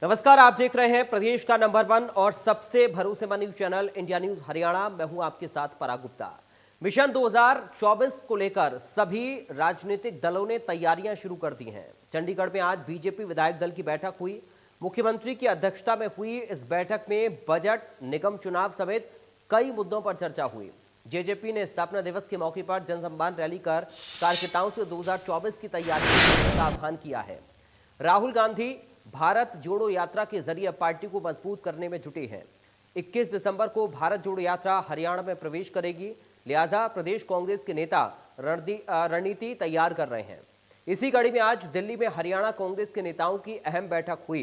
नमस्कार, आप देख रहे हैं प्रदेश का नंबर 1 और सबसे भरोसेमंद news channel India news Haryana. मैं हूं आपके साथ पराग गुप्ता। मिशन 2024 को लेकर सभी राजनीतिक दलों ने तैयारियां शुरू कर दी हैं। चंडीगढ़ में आज बीजेपी विधायक दल की बैठक हुई। मुख्यमंत्री की अध्यक्षता में हुई इस बैठक में बजट, निगम चुनाव समेत कई मुद्दों पर चर्चा हुई। जेजेपी ने स्थापना दिवस के मौके पर जनसंवाद रैली कर कार्यकर्ताओं से 2024 की तैयारी करने का आह्वान किया है। राहुल गांधी भारत जोड़ो यात्रा के जरिए पार्टी को मजबूत करने में जुटे हैं। 21 दिसंबर को भारत जोड़ो यात्रा हरियाणा में प्रवेश करेगी, लिहाजा प्रदेश कांग्रेस के नेता रणनीति तैयार कर रहे हैं। इसी कड़ी में आज दिल्ली में हरियाणा कांग्रेस के नेताओं की अहम बैठक हुई।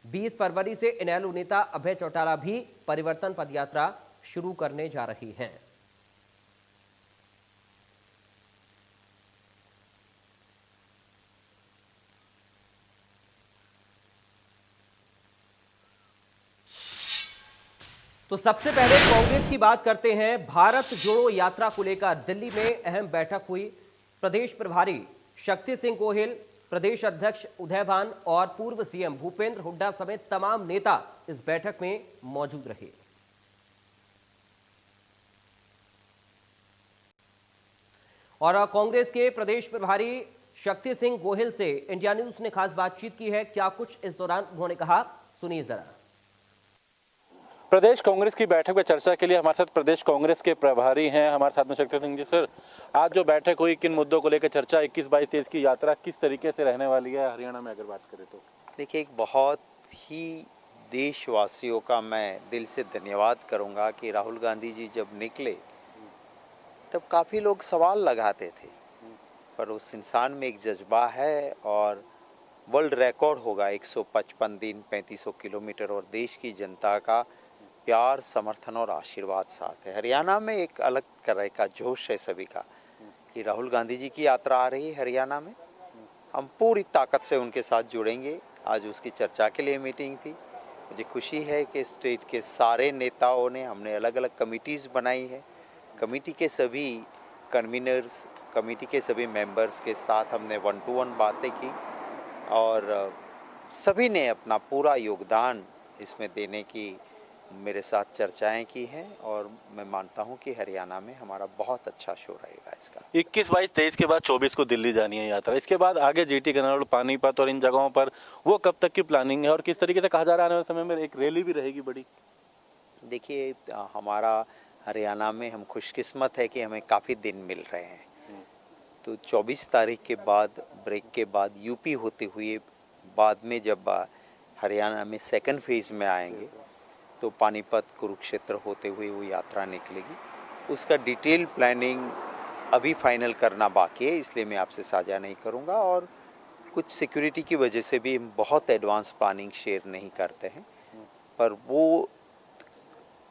20 फरवरी से इनेलो नेता अभय चौटाला भी परिवर्तन पदयात्रा शुरू करने जा रही हैं। तो सबसे पहले कांग्रेस की बात करते हैं। भारत जोड़ो यात्रा को लेकर दिल्ली में अहम बैठक हुई। प्रदेश प्रभारी शक्ति सिंह गोहिल, प्रदेश अध्यक्ष उदय भान और पूर्व सीएम भूपेंद्र हुड्डा समेत तमाम नेता इस बैठक में मौजूद रहे। और कांग्रेस के प्रदेश प्रभारी शक्ति सिंह गोहिल से इंडिया न्यूज ने खास बातचीत की है। क्या कुछ इस दौरान उन्होंने कहा, सुनिए जरा। प्रदेश कांग्रेस की बैठक में चर्चा के लिए हमारे साथ प्रदेश कांग्रेस के प्रभारी हैं, हमारे साथ में शक्ति सिंह जी। सर, आज जो बैठक हुई, किन मुद्दों को लेकर चर्चा? 21, 22, 23 की यात्रा किस तरीके से रहने वाली है हरियाणा में, अगर बात करें तो? देखिए, एक बहुत ही देशवासियों का मैं दिल से धन्यवाद करूंगा कि राहुल गांधी जी जब निकले तब काफ़ी लोग सवाल लगाते थे, पर उस इंसान में एक जज्बा है और वर्ल्ड रिकॉर्ड होगा 155 दिन 3500 किलोमीटर, और देश की जनता का प्यार, समर्थन और आशीर्वाद साथ है। हरियाणा में एक अलग तरह का जोश है सभी का कि राहुल गांधी जी की यात्रा आ रही है हरियाणा में। हम पूरी ताकत से उनके साथ जुड़ेंगे। आज उसकी चर्चा के लिए मीटिंग थी। मुझे खुशी है कि स्टेट के सारे नेताओं ने, हमने अलग अलग कमिटीज़ बनाई है। कमेटी के सभी कन्वीनर्स, कमेटी के सभी मेंबर्स के साथ हमने 1-to-1 बातें की और सभी ने अपना पूरा योगदान इसमें देने की मेरे साथ चर्चाएं की हैं, और मैं मानता हूं कि हरियाणा में हमारा बहुत अच्छा शो रहेगा इसका। 21, 22, 23 के बाद 24 को दिल्ली जानी है यात्रा। इसके बाद आगे जीटी कनाल, पानीपत और इन जगहों पर वो कब तक की प्लानिंग है, और किस तरीके से कहा जा रहा है आने वाले समय में एक रैली भी रहेगी बड़ी? देखिए, हमारा हरियाणा में हम खुशकिस्मत है कि हमें काफ़ी दिन मिल रहे हैं। तो 24 तारीख के बाद, ब्रेक के बाद यूपी होते हुए बाद में जब हरियाणा में सेकंड फेज में आएंगे तो पानीपत, कुरुक्षेत्र होते हुए वो यात्रा निकलेगी। उसका डिटेल प्लानिंग अभी फाइनल करना बाकी है, इसलिए मैं आपसे साझा नहीं करूंगा, और कुछ सिक्योरिटी की वजह से भी हम बहुत एडवांस प्लानिंग शेयर नहीं करते हैं, पर वो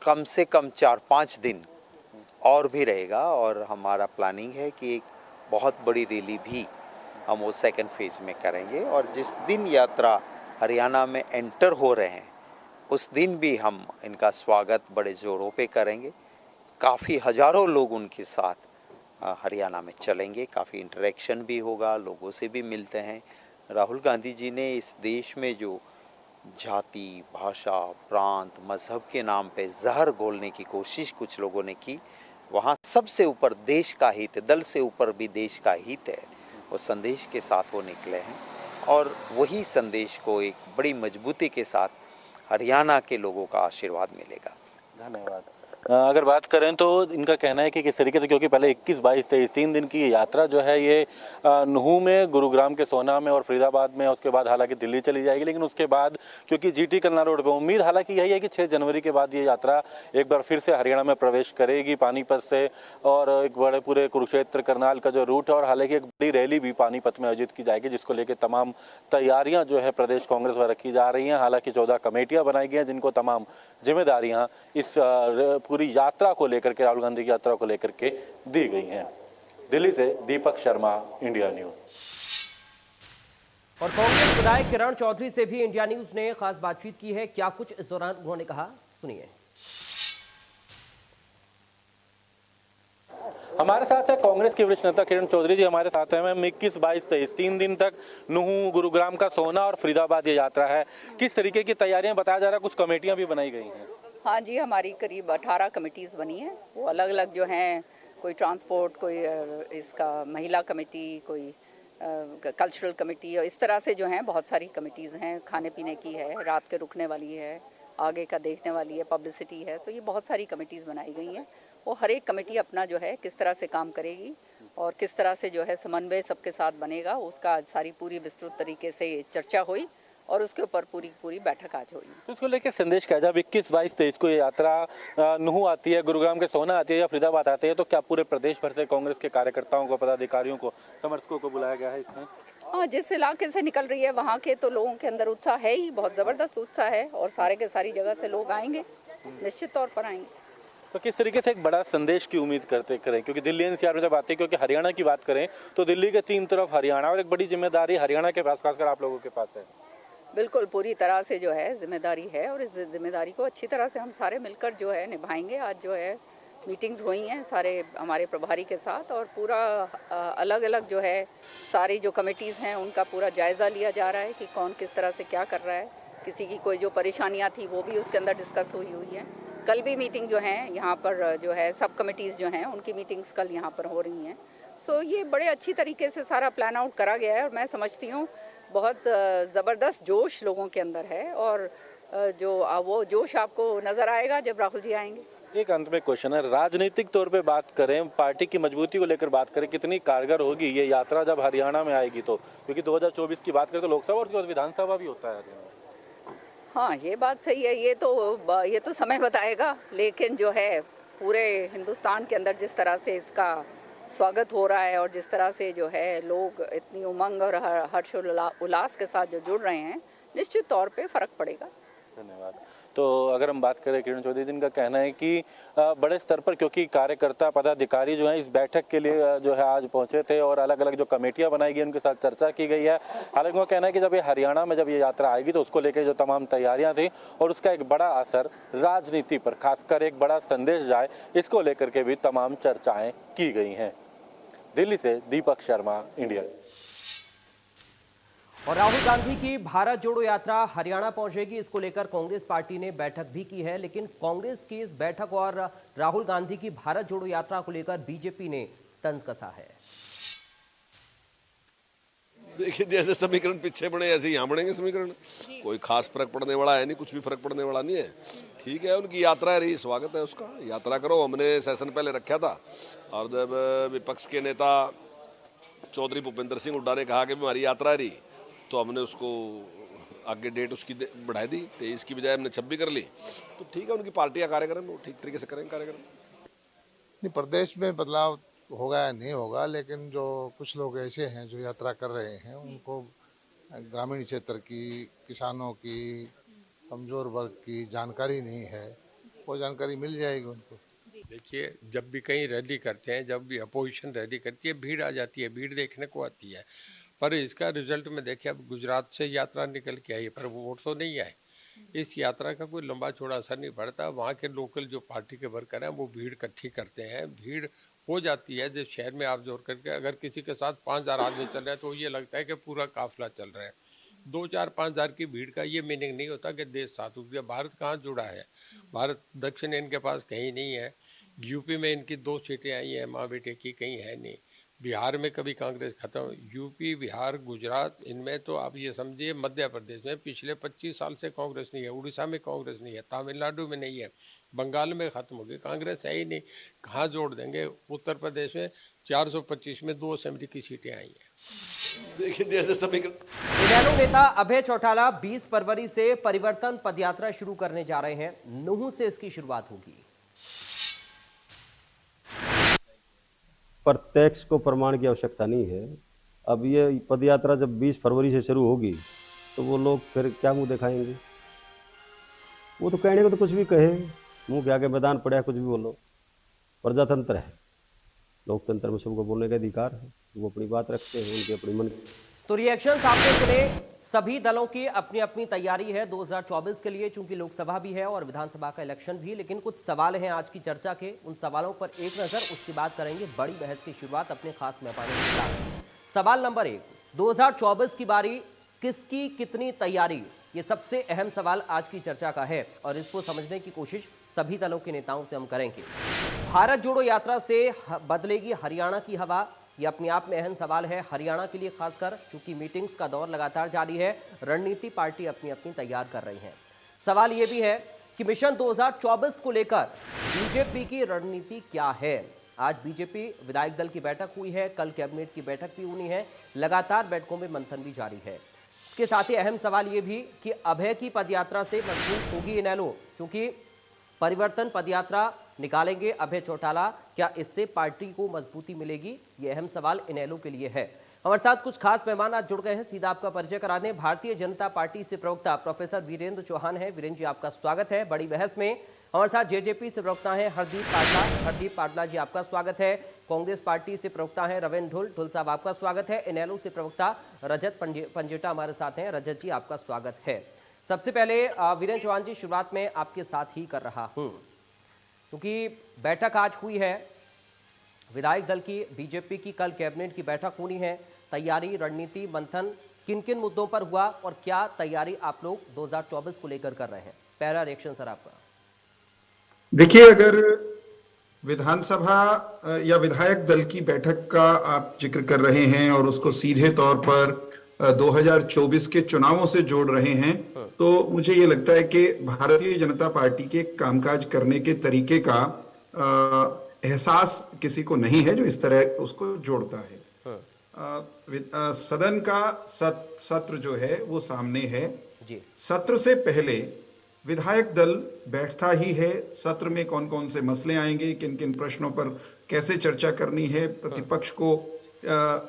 कम से कम 4-5 दिन और भी रहेगा। और हमारा प्लानिंग है कि एक बहुत बड़ी रैली भी हम वो सेकंड फेज में करेंगे, और जिस दिन यात्रा हरियाणा में एंटर हो रहे हैं उस दिन भी हम इनका स्वागत बड़े जोरों पे करेंगे। काफ़ी हजारों लोग उनके साथ हरियाणा में चलेंगे, काफ़ी इंटरेक्शन भी होगा, लोगों से भी मिलते हैं। राहुल गांधी जी ने इस देश में जो जाति, भाषा, प्रांत, मजहब के नाम पे जहर घोलने की कोशिश कुछ लोगों ने की, वहाँ सबसे ऊपर देश का हित, दल से ऊपर भी देश का हित है, वो संदेश के साथ वो निकले हैं, और वही संदेश को एक बड़ी मजबूती के साथ हरियाणा के लोगों का आशीर्वाद मिलेगा। धन्यवाद। अगर बात करें तो इनका कहना है कि किस तरीके से, क्योंकि पहले 21, 22, 23 3 दिन की यात्रा जो है ये नूहू में, गुरुग्राम के सोना में और फरीदाबाद में, उसके बाद हालांकि दिल्ली चली जाएगी, लेकिन उसके बाद क्योंकि जीटी कलना रोड पे उम्मीद हालांकि यही है कि 6 जनवरी के बाद ये यात्रा एक बार फिर से हरियाणा में प्रवेश करेगी पानीपत से, और एक बड़े पूरे कुरुक्षेत्र करनाल का जो रूट है, और हालांकि एक बड़ी रैली भी पानीपत में आयोजित की जाएगी, जिसको लेकर तमाम तैयारियां जो है प्रदेश कांग्रेस द्वारा की जा रही हैं। हालांकि 14 कमेटियां बनाई गई हैं जिनको तमाम जिम्मेदारियां इस पूरी यात्रा को लेकर के, राहुल गांधी की यात्रा को लेकर के दी गई हैं। दिल्ली से दीपक शर्मा, इंडिया न्यूज। और कांग्रेस विधायक किरण चौधरी से भी इंडिया न्यूज ने खास बातचीत की है। क्या कुछ इस दौरान उन्होंने कहा, सुनिए। हमारे साथ है कांग्रेस के वरिष्ठ नेता किरण चौधरी जी, हमारे साथ हैं। मैम, 21, 22, 23 3 दिन तक नूहू, गुरुग्राम का सोना और फरीदाबाद ये यात्रा है। किस तरीके की तैयारियां बताया जा रहा है? कुछ कमेटियां भी बनाई गई हैं। हाँ जी, हमारी करीब 18 कमेटीज़ बनी हैं। वो अलग अलग जो हैं, कोई ट्रांसपोर्ट, कोई इसका महिला कमेटी, कोई कल्चरल कमेटी, और इस तरह से जो हैं बहुत सारी कमेटीज़ हैं। खाने पीने की है, रात के रुकने वाली है, आगे का देखने वाली है, पब्लिसिटी है। तो ये बहुत सारी कमेटीज़ बनाई गई हैं। वो हर एक कमेटी अपना जो है किस तरह से काम करेगी और किस तरह से जो है समन्वय सबके साथ बनेगा, उसका सारी पूरी विस्तृत तरीके से चर्चा हुई और उसके ऊपर पूरी बैठक आज हुई। तो इसको लेकर संदेश क्या? जब 21, 22, 23 को ये यात्रा नूहू आती है, गुरुग्राम के सोना आती है या फरीदाबाद आती है, तो क्या पूरे प्रदेश भर से कांग्रेस के कार्यकर्ताओं को, पदाधिकारियों को, समर्थकों को बुलाया गया है इसमें? हाँ, जिस इलाके से निकल रही है वहाँ के तो लोगों के अंदर उत्साह है ही, बहुत ज़बरदस्त उत्साह है और सारे के सारी जगह से लोग आएंगे, निश्चित तौर पर आएंगे। तो किस तरीके से एक बड़ा संदेश की उम्मीद करते करें? क्योंकि दिल्ली एनसीआर में जब आते हैं, क्योंकि हरियाणा की बात करें तो दिल्ली के 3 तरफ हरियाणा, और एक बड़ी जिम्मेदारी हरियाणा के पास, खासकर आप लोगों के पास है। बिल्कुल, पूरी तरह से जो है जिम्मेदारी है और इस जिम्मेदारी को अच्छी तरह से हम सारे मिलकर जो है निभाएंगे। आज जो है मीटिंग्स हुई हैं सारे हमारे प्रभारी के साथ और पूरा अलग अलग जो है सारी जो कमेटीज़ हैं उनका पूरा जायज़ा लिया जा रहा है कि कौन किस तरह से क्या कर रहा है। किसी की कोई जो परेशानियां थी वो भी उसके अंदर डिस्कस हुई है। कल भी मीटिंग जो है यहाँ पर जो है सब कमेटीज़ जो हैं उनकी मीटिंग्स कल यहाँ पर हो रही हैं। सो ये बड़े अच्छी तरीके से सारा प्लान आउट करा गया है और मैं समझती हूँ बहुत ज़बरदस्त जोश लोगों के अंदर है और जो वो जोश आपको नज़र आएगा जब राहुल जी आएंगे। एक अंत में क्वेश्चन है, राजनीतिक तौर पे बात करें, पार्टी की मजबूती को लेकर बात करें, कितनी कारगर होगी ये यात्रा जब हरियाणा में आएगी? तो क्योंकि 2024 की बात करें तो लोकसभा और उसके बाद विधानसभा भी होता है हरियाणा। हाँ, ये बात सही है। ये तो समय बताएगा, लेकिन जो है पूरे हिंदुस्तान के अंदर जिस तरह से इसका स्वागत हो रहा है और जिस तरह से जो है लोग इतनी उमंग और हर्ष उल्लास के साथ जो जुड़ रहे हैं, निश्चित तौर पे फर्क पड़ेगा। धन्यवाद। तो अगर हम बात करें, किरण चौधरी, जिनका कहना है कि बड़े स्तर पर, क्योंकि कार्यकर्ता पदाधिकारी जो हैं इस बैठक के लिए जो है आज पहुंचे थे और अलग अलग जो कमेटियां बनाई गई उनके साथ चर्चा की गई है। हालांकि वो कहना है कि जब ये हरियाणा में जब ये यात्रा आएगी तो उसको लेकर जो तमाम तैयारियां थी और उसका एक बड़ा असर राजनीति पर, खासकर एक बड़ा संदेश जाए, इसको लेकर के भी तमाम चर्चाएं की गई हैं। दिल्ली से दीपक शर्मा, इंडिया। और राहुल गांधी की भारत जोड़ो यात्रा हरियाणा पहुंचेगी, इसको लेकर कांग्रेस पार्टी ने बैठक भी की है। लेकिन कांग्रेस की इस बैठक और राहुल गांधी की भारत जोड़ो यात्रा को लेकर बीजेपी ने तंज कसा है। देखिए, जैसे समीकरण पीछे बढ़े ऐसे यहाँ बढ़ेंगे समीकरण। कोई खास फर्क पड़ने वाला है नहीं, कुछ भी फर्क पड़ने वाला नहीं है। ठीक है, उनकी यात्रा रही, स्वागत है उसका, यात्रा करो। हमने सेशन पहले रखा था और जब विपक्ष के नेता चौधरी भूपेंद्र सिंह हुड्डा ने कहा कि हमारी यात्रा रही तो हमने उसको आगे डेट उसकी बढ़ाई दी, 23 की बजाय हमने 26 कर ली। तो ठीक है, उनकी पार्टी का कार्यक्रम वो ठीक तरीके से करेंगे कार्यक्रम। नहीं, प्रदेश में बदलाव होगा या नहीं होगा, लेकिन जो कुछ लोग ऐसे हैं जो यात्रा कर रहे हैं उनको ग्रामीण क्षेत्र की, किसानों की, कमज़ोर वर्ग की जानकारी नहीं है। वो जानकारी मिल जाएगी उनको। देखिए, जब भी कहीं रैली करते हैं, जब भी अपोजिशन रैली करती है, भीड़ आ जाती है, भीड़ देखने को आती है। पर इसका रिजल्ट में देखिए, अब गुजरात से यात्रा निकल के आई पर वोट तो नहीं आए। इस यात्रा का कोई लंबा चौड़ा असर नहीं पड़ता। वहाँ के लोकल जो पार्टी के वर्कर हैं वो भीड़ इकट्ठी करते हैं, भीड़ हो जाती है। जब शहर में आप जोर करके अगर किसी के साथ 5,000 आदमी चल रहे हैं तो ये लगता है कि पूरा काफिला चल रहा है। 2-4, 5,000 की भीड़ का ये मीनिंग नहीं होता कि देश साथ उठ गया। भारत कहाँ जुड़ा है? भारत दक्षिण इनके पास कहीं नहीं है। यूपी में इनकी 2 सीटें आई हैं माँ बेटे की, कहीं है नहीं। बिहार में कभी कांग्रेस खत्म, यूपी, बिहार, गुजरात, इनमें तो आप ये समझिए, मध्य प्रदेश में पिछले 25 साल से कांग्रेस नहीं है, उड़ीसा में कांग्रेस नहीं है, तमिलनाडु में नहीं है, बंगाल में खत्म हो गई, कांग्रेस है ही नहीं। कहाँ जोड़ देंगे? उत्तर प्रदेश में 425 में 2 असेंबली की सीटें आई हैं। देखिए, जैसे समीकरण। इनेलो नेता अभय चौटाला 20 फरवरी से परिवर्तन पदयात्रा शुरू करने जा रहे हैं। नूहू से इसकी शुरुआत होगी। प्रत्यक्ष को प्रमाण की आवश्यकता नहीं है। अब ये पदयात्रा जब 20 फरवरी से शुरू होगी तो वो लोग फिर क्या मुंह दिखाएंगे? वो तो कहने को तो कुछ भी कहे, मुंह के आगे मैदान पड़ा है, कुछ भी बोलो। प्रजातंत्र है, लोकतंत्र में सबको बोलने का अधिकार है। वो अपनी बात रखते हैं, उनके अपनी मन तो रिएक्शन आपने सुने। सभी दलों की अपनी अपनी तैयारी है 2024 के लिए, चूंकि लोकसभा भी है और विधानसभा का इलेक्शन भी। लेकिन कुछ सवाल हैं आज की चर्चा के, उन सवालों पर एक नजर, उसके बाद करेंगे बड़ी बहस की शुरुआत अपने खास मेहमानों के साथ। सवाल नंबर 1, 2024 की बारी, किसकी कितनी तैयारी, ये सबसे अहम सवाल आज की चर्चा का है और इसको समझने की कोशिश सभी दलों के नेताओं से हम करेंगे। भारत जोड़ो यात्रा से बदलेगी हरियाणा की हवा, ये अपने आप में अहम सवाल है हरियाणा के लिए, खासकर क्योंकि मीटिंग्स का दौर लगातार जारी है, रणनीति पार्टी अपनी अपनी तैयार कर रही है। सवाल ये भी है कि मिशन 2024 को लेकर बीजेपी की रणनीति क्या है। आज बीजेपी विधायक दल की बैठक हुई है, कल कैबिनेट की बैठक भी हुई है, लगातार बैठकों में मंथन भी जारी है। इसके साथ ही अहम सवाल ये भी कि अभय की पदयात्रा से मजबूत होगी इनेलो, क्योंकि परिवर्तन पदयात्रा निकालेंगे अभय चौटाला, क्या इससे पार्टी को मजबूती मिलेगी, ये अहम सवाल इनेलो के लिए है। हमारे साथ कुछ खास मेहमान आज जुड़ गए हैं, सीधा आपका परिचय करा दें। भारतीय जनता पार्टी से प्रवक्ता प्रोफेसर वीरेंद्र चौहान है। वीरेंद्र जी, आपका स्वागत है बड़ी बहस में। हमारे साथ जेजेपी से प्रवक्ता है हरदीप पाटला। हरदीप पाटला जी, आपका स्वागत है। कांग्रेस पार्टी से प्रवक्ता है रविंद्र ढुल साहब, आपका स्वागत है। इनेलो से प्रवक्ता रजत पंजेटा हमारे साथ हैं। रजत जी, आपका स्वागत है। सबसे पहले वीरेंद्र चौहान जी, शुरुआत में आपके साथ ही कर रहा हूं, क्योंकि बैठक आज हुई है विधायक दल की, बीजेपी की कल कैबिनेट की बैठक होनी है। तैयारी, रणनीति, मंथन किन किन मुद्दों पर हुआ और क्या तैयारी आप लोग 2024 को लेकर कर रहे हैं? पहला रिएक्शन सर आपका। देखिए, अगर विधानसभा या विधायक दल की बैठक का आप जिक्र कर रहे हैं और उसको सीधे तौर पर 2024 के चुनावों से जोड़ रहे हैं, तो मुझे ये लगता है कि भारतीय जनता पार्टी के कामकाज करने के तरीके का एहसास किसी को नहीं है जो इस तरह उसको जोड़ता है। सदन का सत्र जो है वो सामने है जी। सत्र से पहले विधायक दल बैठता ही है। सत्र में कौन कौन से मसले आएंगे, किन किन प्रश्नों पर कैसे चर्चा करनी है, प्रतिपक्ष को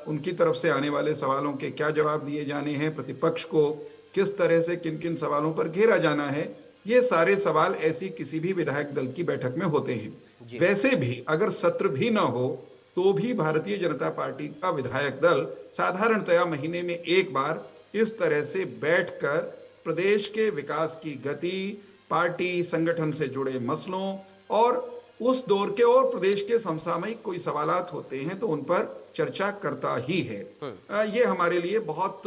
उनकी तरफ से आने वाले सवालों के क्या जवाब दिए जाने हैं, प्रतिपक्ष को किस तरह से किन किन सवालों पर घेरा जाना है, ये सारे सवाल ऐसी किसी भी विधायक दल की बैठक में होते हैं। वैसे भी अगर सत्र भी ना हो तो भी भारतीय जनता पार्टी का विधायक दल साधारणतया महीने में एक बार इस तरह से बैठकर प्रदेश के विकास की गति, पार्टी संगठन से जुड़े मसलों और उस दौर के और प्रदेश के समसामयिक कोई सवालात होते हैं तो उन पर चर्चा करता ही है। ये हमारे लिए बहुत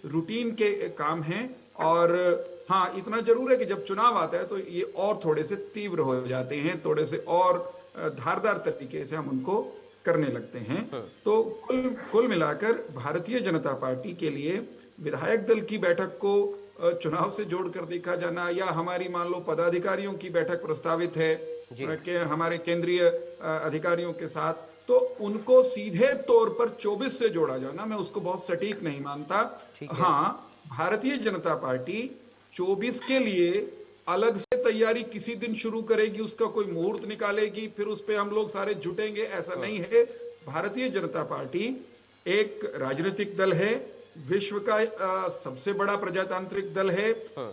रूटीन के काम हैं। और हाँ, इतना जरूर है कि जब चुनाव आता है तो ये और थोड़े से तीव्र हो जाते हैं, थोड़े से और धारदार तरीके से हम उनको करने लगते हैं। तो कुल मिलाकर भारतीय जनता पार्टी के लिए विधायक दल की बैठक को चुनाव से जोड़कर देखा जाना, या हमारी मान लो पदाधिकारियों की बैठक प्रस्तावित है कि हमारे केंद्रीय अधिकारियों के साथ, तो उनको सीधे तौर पर 24 से जोड़ा जाना, मैं उसको बहुत सटीक नहीं मानता। हाँ, भारतीय जनता पार्टी 24 के लिए अलग से तैयारी किसी दिन शुरू करेगी, उसका कोई मुहूर्त निकालेगी, फिर उस पे हम लोग सारे जुटेंगे, ऐसा नहीं है। भारतीय जनता पार्टी एक राजनीतिक दल है, विश्व का सबसे बड़ा प्रजातांत्रिक दल है।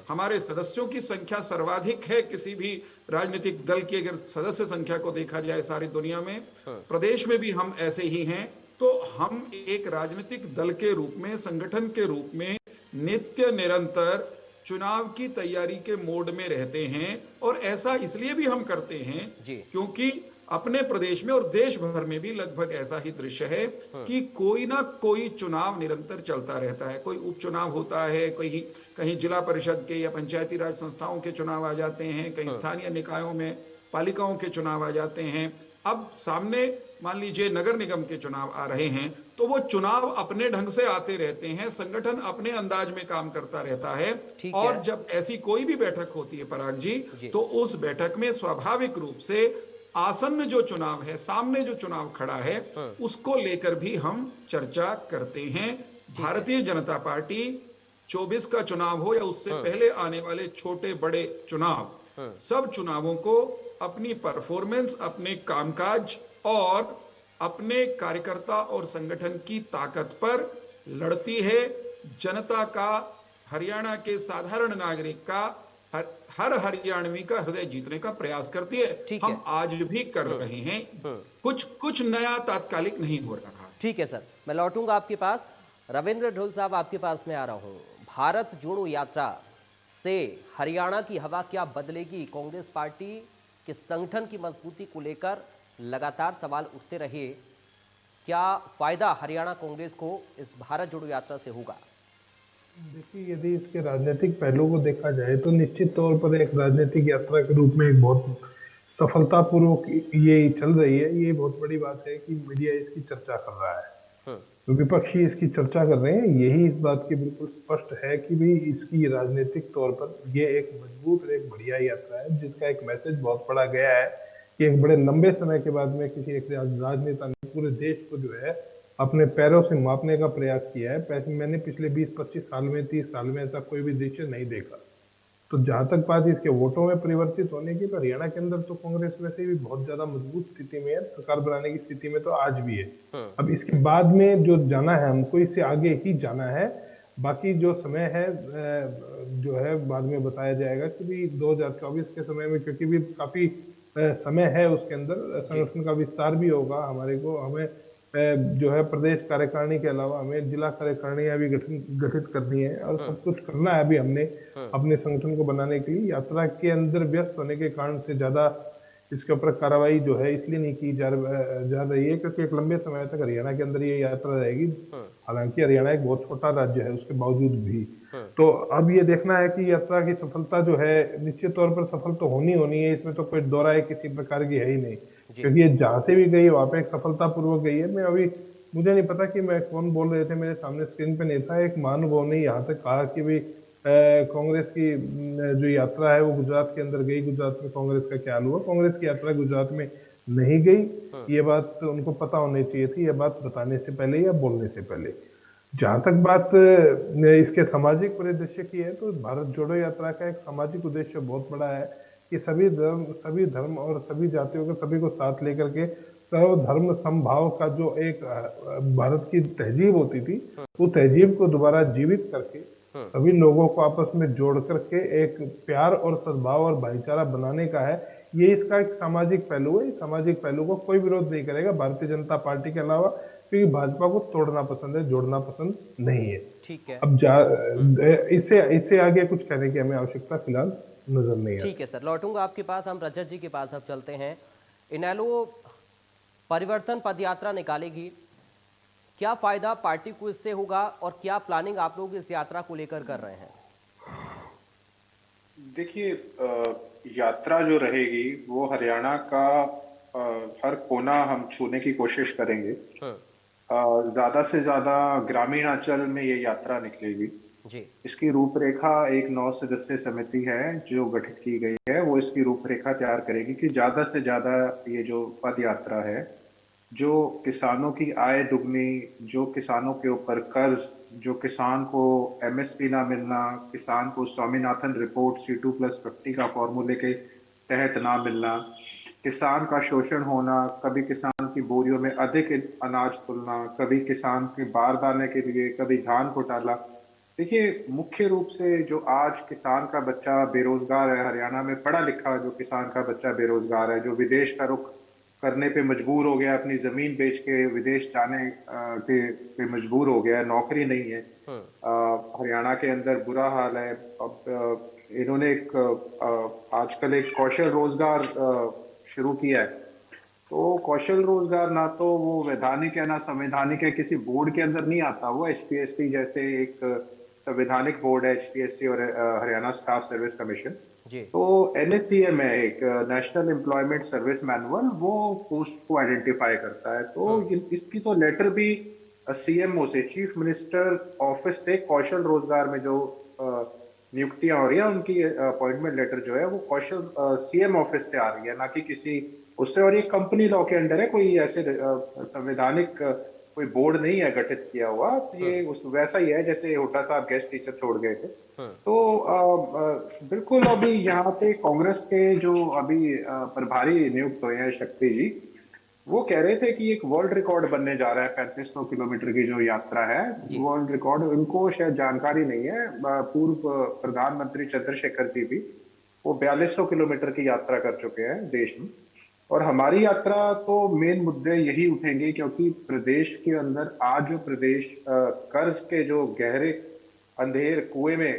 हमारे सदस्यों की संख्या सर्वाधिक है किसी भी राजनीतिक दल की, अगर सदस्य संख्या को देखा जाए सारी दुनिया में। प्रदेश में भी हम ऐसे ही हैं। तो हम एक राजनीतिक दल के रूप में, संगठन के रूप में नित्य निरंतर चुनाव की तैयारी के मोड में रहते हैं। और ऐसा इसलिए भी हम करते हैं क्योंकि अपने प्रदेश में और देश भर में भी लगभग ऐसा ही दृश्य है कि कोई ना कोई चुनाव निरंतर चलता रहता है। कोई उपचुनाव होता है, कहीं जिला परिषद के या पंचायती राज संस्थाओं के चुनाव आ जाते हैं, कहीं स्थानीय निकायों में पालिकाओं के चुनाव आ जाते हैं। अब सामने मान लीजिए नगर निगम के चुनाव आ रहे हैं, तो वो चुनाव अपने ढंग से आते रहते हैं, संगठन अपने अंदाज में काम करता रहता है। और जब ऐसी कोई भी बैठक होती है पराग जी, तो उस बैठक में स्वाभाविक रूप से आसन्न जो चुनाव है, सामने जो चुनाव खड़ा है, उसको लेकर भी हम चर्चा करते हैं। भारतीय जनता पार्टी 24 का चुनाव हो या उससे पहले आने वाले छोटे बड़े चुनाव, सब चुनावों को अपनी परफॉर्मेंस, अपने कामकाज और अपने कार्यकर्ता और संगठन की ताकत पर लड़ती है। जनता का, हरियाणा के साधारण नागरिक का, हर हरियाणवी का हृदय जीतने का प्रयास करती है। हम आज भी कर रहे हैं। कुछ नया तात्कालिक नहीं हो रहा। ठीक है सर, मैं लौटूंगा आपके पास। रविंद्र ढुल साहब, आपके पास में आ रहा हूं। भारत जोड़ो यात्रा से हरियाणा की हवा क्या बदलेगी? कांग्रेस पार्टी के संगठन की मजबूती को लेकर लगातार सवाल उठते रहे। क्या फायदा हरियाणा कांग्रेस को इस भारत जोड़ो यात्रा से होगा? देखिए, यदि इसके राजनीतिक पहलू को देखा जाए तो निश्चित तौर पर एक राजनीतिक यात्रा के रूप में एक बहुत सफलतापूर्वक ये चल रही है। ये बहुत बड़ी बात है कि मीडिया इसकी चर्चा कर रहा है, तो विपक्षी इसकी चर्चा कर रहे हैं। यही इस बात की बिल्कुल स्पष्ट है कि भाई इसकी राजनीतिक तौर पर ये एक मजबूत और एक बढ़िया यात्रा है, जिसका एक मैसेज बहुत बड़ा गया है कि एक बड़े लंबे समय के बाद में किसी एक राजनेता ने पूरे देश को जो है अपने पैरों से मापने का प्रयास किया है। मैंने पिछले 20-25 साल में, 30 साल में ऐसा कोई भी दृश्य नहीं देखा। तो जहां तक बात इसके वोटों में परिवर्तित होने की, तो हरियाणा के अंदर तो कांग्रेस वैसे भी बहुत ज्यादा मजबूत स्थिति में है, सरकार बनाने की स्थिति में तो आज भी है। अब इसके बाद में जो जाना है हमको, इससे आगे ही जाना है। बाकी जो समय है जो है बाद में बताया जाएगा कि भी 2024 के समय में, क्योंकि भी काफी समय है उसके अंदर, संगठन का विस्तार भी होगा। हमें जो है प्रदेश कार्यकारिणी के अलावा हमें जिला कार्यकारिणियां भी गठित करनी है और सब कुछ करना है अभी हमने अपने संगठन को बनाने के लिए। यात्रा के अंदर व्यस्त होने के कारण से ज्यादा इसके ऊपर कार्रवाई जो है इसलिए नहीं की जा रही है क्योंकि एक लंबे समय तक हरियाणा के अंदर ये यात्रा रहेगी। हालांकि हरियाणा एक बहुत छोटा राज्य है उसके बावजूद भी। तो अब ये देखना है कि यात्रा की सफलता जो है निश्चित तौर पर सफल तो होनी है, इसमें तो कोई दो राय किसी प्रकार की है ही नहीं, क्योंकि ये जहां से भी गई वहां पे एक सफलतापूर्वक गई है। मुझे नहीं पता कि मैं कौन बोल रहे थे, मेरे सामने स्क्रीन पे नहीं था। एक महानुभाव ने यहाँ तक कहा कि भाई कांग्रेस की जो यात्रा है वो गुजरात के अंदर गई, गुजरात में कांग्रेस का क्या हाल हुआ। कांग्रेस की यात्रा गुजरात में नहीं गई, ये बात उनको पता होनी चाहिए थी, ये बात बताने से पहले या बोलने से पहले। जहां तक बात इसके सामाजिक परिदृश्य की है, तो भारत जोड़ो यात्रा का एक सामाजिक उद्देश्य बहुत बड़ा है कि सभी धर्म और सभी जातियों के सभी को साथ लेकर के सर्वधर्म समभाव का जो एक भारत की तहजीब होती थी, वो तहजीब को दोबारा जीवित करके सभी लोगों को आपस में जोड़ करके एक प्यार और सद्भाव और भाईचारा बनाने का है। ये इसका एक सामाजिक पहलू है। इस सामाजिक पहलू को कोई विरोध नहीं करेगा भारतीय जनता पार्टी के अलावा, क्योंकि भाजपा को तोड़ना पसंद है, जोड़ना पसंद नहीं है। ठीक है। अब इससे आगे कुछ कहने की हमें आवश्यकता फिलहाल नजर नहीं है। ठीक है सर, लौटूंगा आपके पास। हम रजत जी के पास अब चलते हैं। इनेलो परिवर्तन पदयात्रा निकालेगी, क्या फायदा पार्टी को इससे होगा और क्या प्लानिंग आप लोग इस यात्रा को लेकर कर रहे हैं? देखिए, यात्रा जो रहेगी वो हरियाणा का हर कोना हम छूने की कोशिश करेंगे। ज्यादा से ज्यादा ग्रामीण अंचल में ये यात्रा निकलेगी जी। इसकी रूपरेखा एक 9 सदस्यीय समिति है जो गठित की गई है, वो इसकी रूपरेखा तैयार करेगी कि ज्यादा से ज्यादा ये जो पद यात्रा है, जो किसानों की आय दुगनी, जो किसानों के ऊपर कर्ज, जो किसान को एमएसपी ना मिलना, किसान को स्वामीनाथन रिपोर्ट C2+50 का फॉर्मूले के तहत ना मिलना, किसान का शोषण होना, कभी किसान की बोरियों में अधिक अनाज तुलना, कभी किसान के बारदाने के लिए, कभी धान घोटाला। देखिए, मुख्य रूप से जो आज किसान का बच्चा बेरोजगार है हरियाणा में, पढ़ा लिखा जो किसान का बच्चा बेरोजगार है, जो विदेश का रुख करने पे मजबूर हो गया, अपनी जमीन बेच के विदेश जाने पे मजबूर हो गया है, नौकरी नहीं है। हरियाणा के अंदर बुरा हाल है। अब इन्होंने आजकल एक कौशल रोजगार शुरू किया है। तो कौशल रोजगार ना तो वो वैधानिक है ना संवैधानिक है, किसी बोर्ड के अंदर नहीं आता। वो HPSC जैसे एक संवैधानिक बोर्ड है, HPSC और हरियाणा स्टाफ सर्विस कमीशन। तो NSCM है एक नेशनल एम्प्लॉयमेंट सर्विस मैनुअल, वो पोस्ट को आइडेंटिफाई करता है। तो इसकी तो लेटर भी CMO से, चीफ मिनिस्टर ऑफिस से कौशल रोजगार में जो नियुक्तियां हो रही है, उनकी अपॉइंटमेंट लेटर जो है वो कौशल CM ऑफिस से आ रही है, ना कि किसी उससे। और ये कंपनी लॉ के अंडर है, कोई ऐसे संवैधानिक कोई बोर्ड नहीं है गठित किया हुआ। तो ये वैसा ही है जैसे हुड्डा साहब गेस्ट टीचर छोड़ गए थे। तो बिल्कुल अभी यहाँ पे कांग्रेस के जो अभी प्रभारी नियुक्त हुए हैं शक्ति जी, वो कह रहे थे कि एक वर्ल्ड रिकॉर्ड बनने जा रहा है 3500 किलोमीटर की जो यात्रा है, वर्ल्ड रिकॉर्ड। उनको शायद जानकारी नहीं है। पूर्व प्रधानमंत्री चंद्रशेखर जी भी वो 4200 किलोमीटर की यात्रा कर चुके हैं देश में। और हमारी यात्रा तो मेन मुद्दे यही उठेंगे, क्योंकि प्रदेश के अंदर आज जो प्रदेश कर्ज के जो गहरे अंधेर कुएं में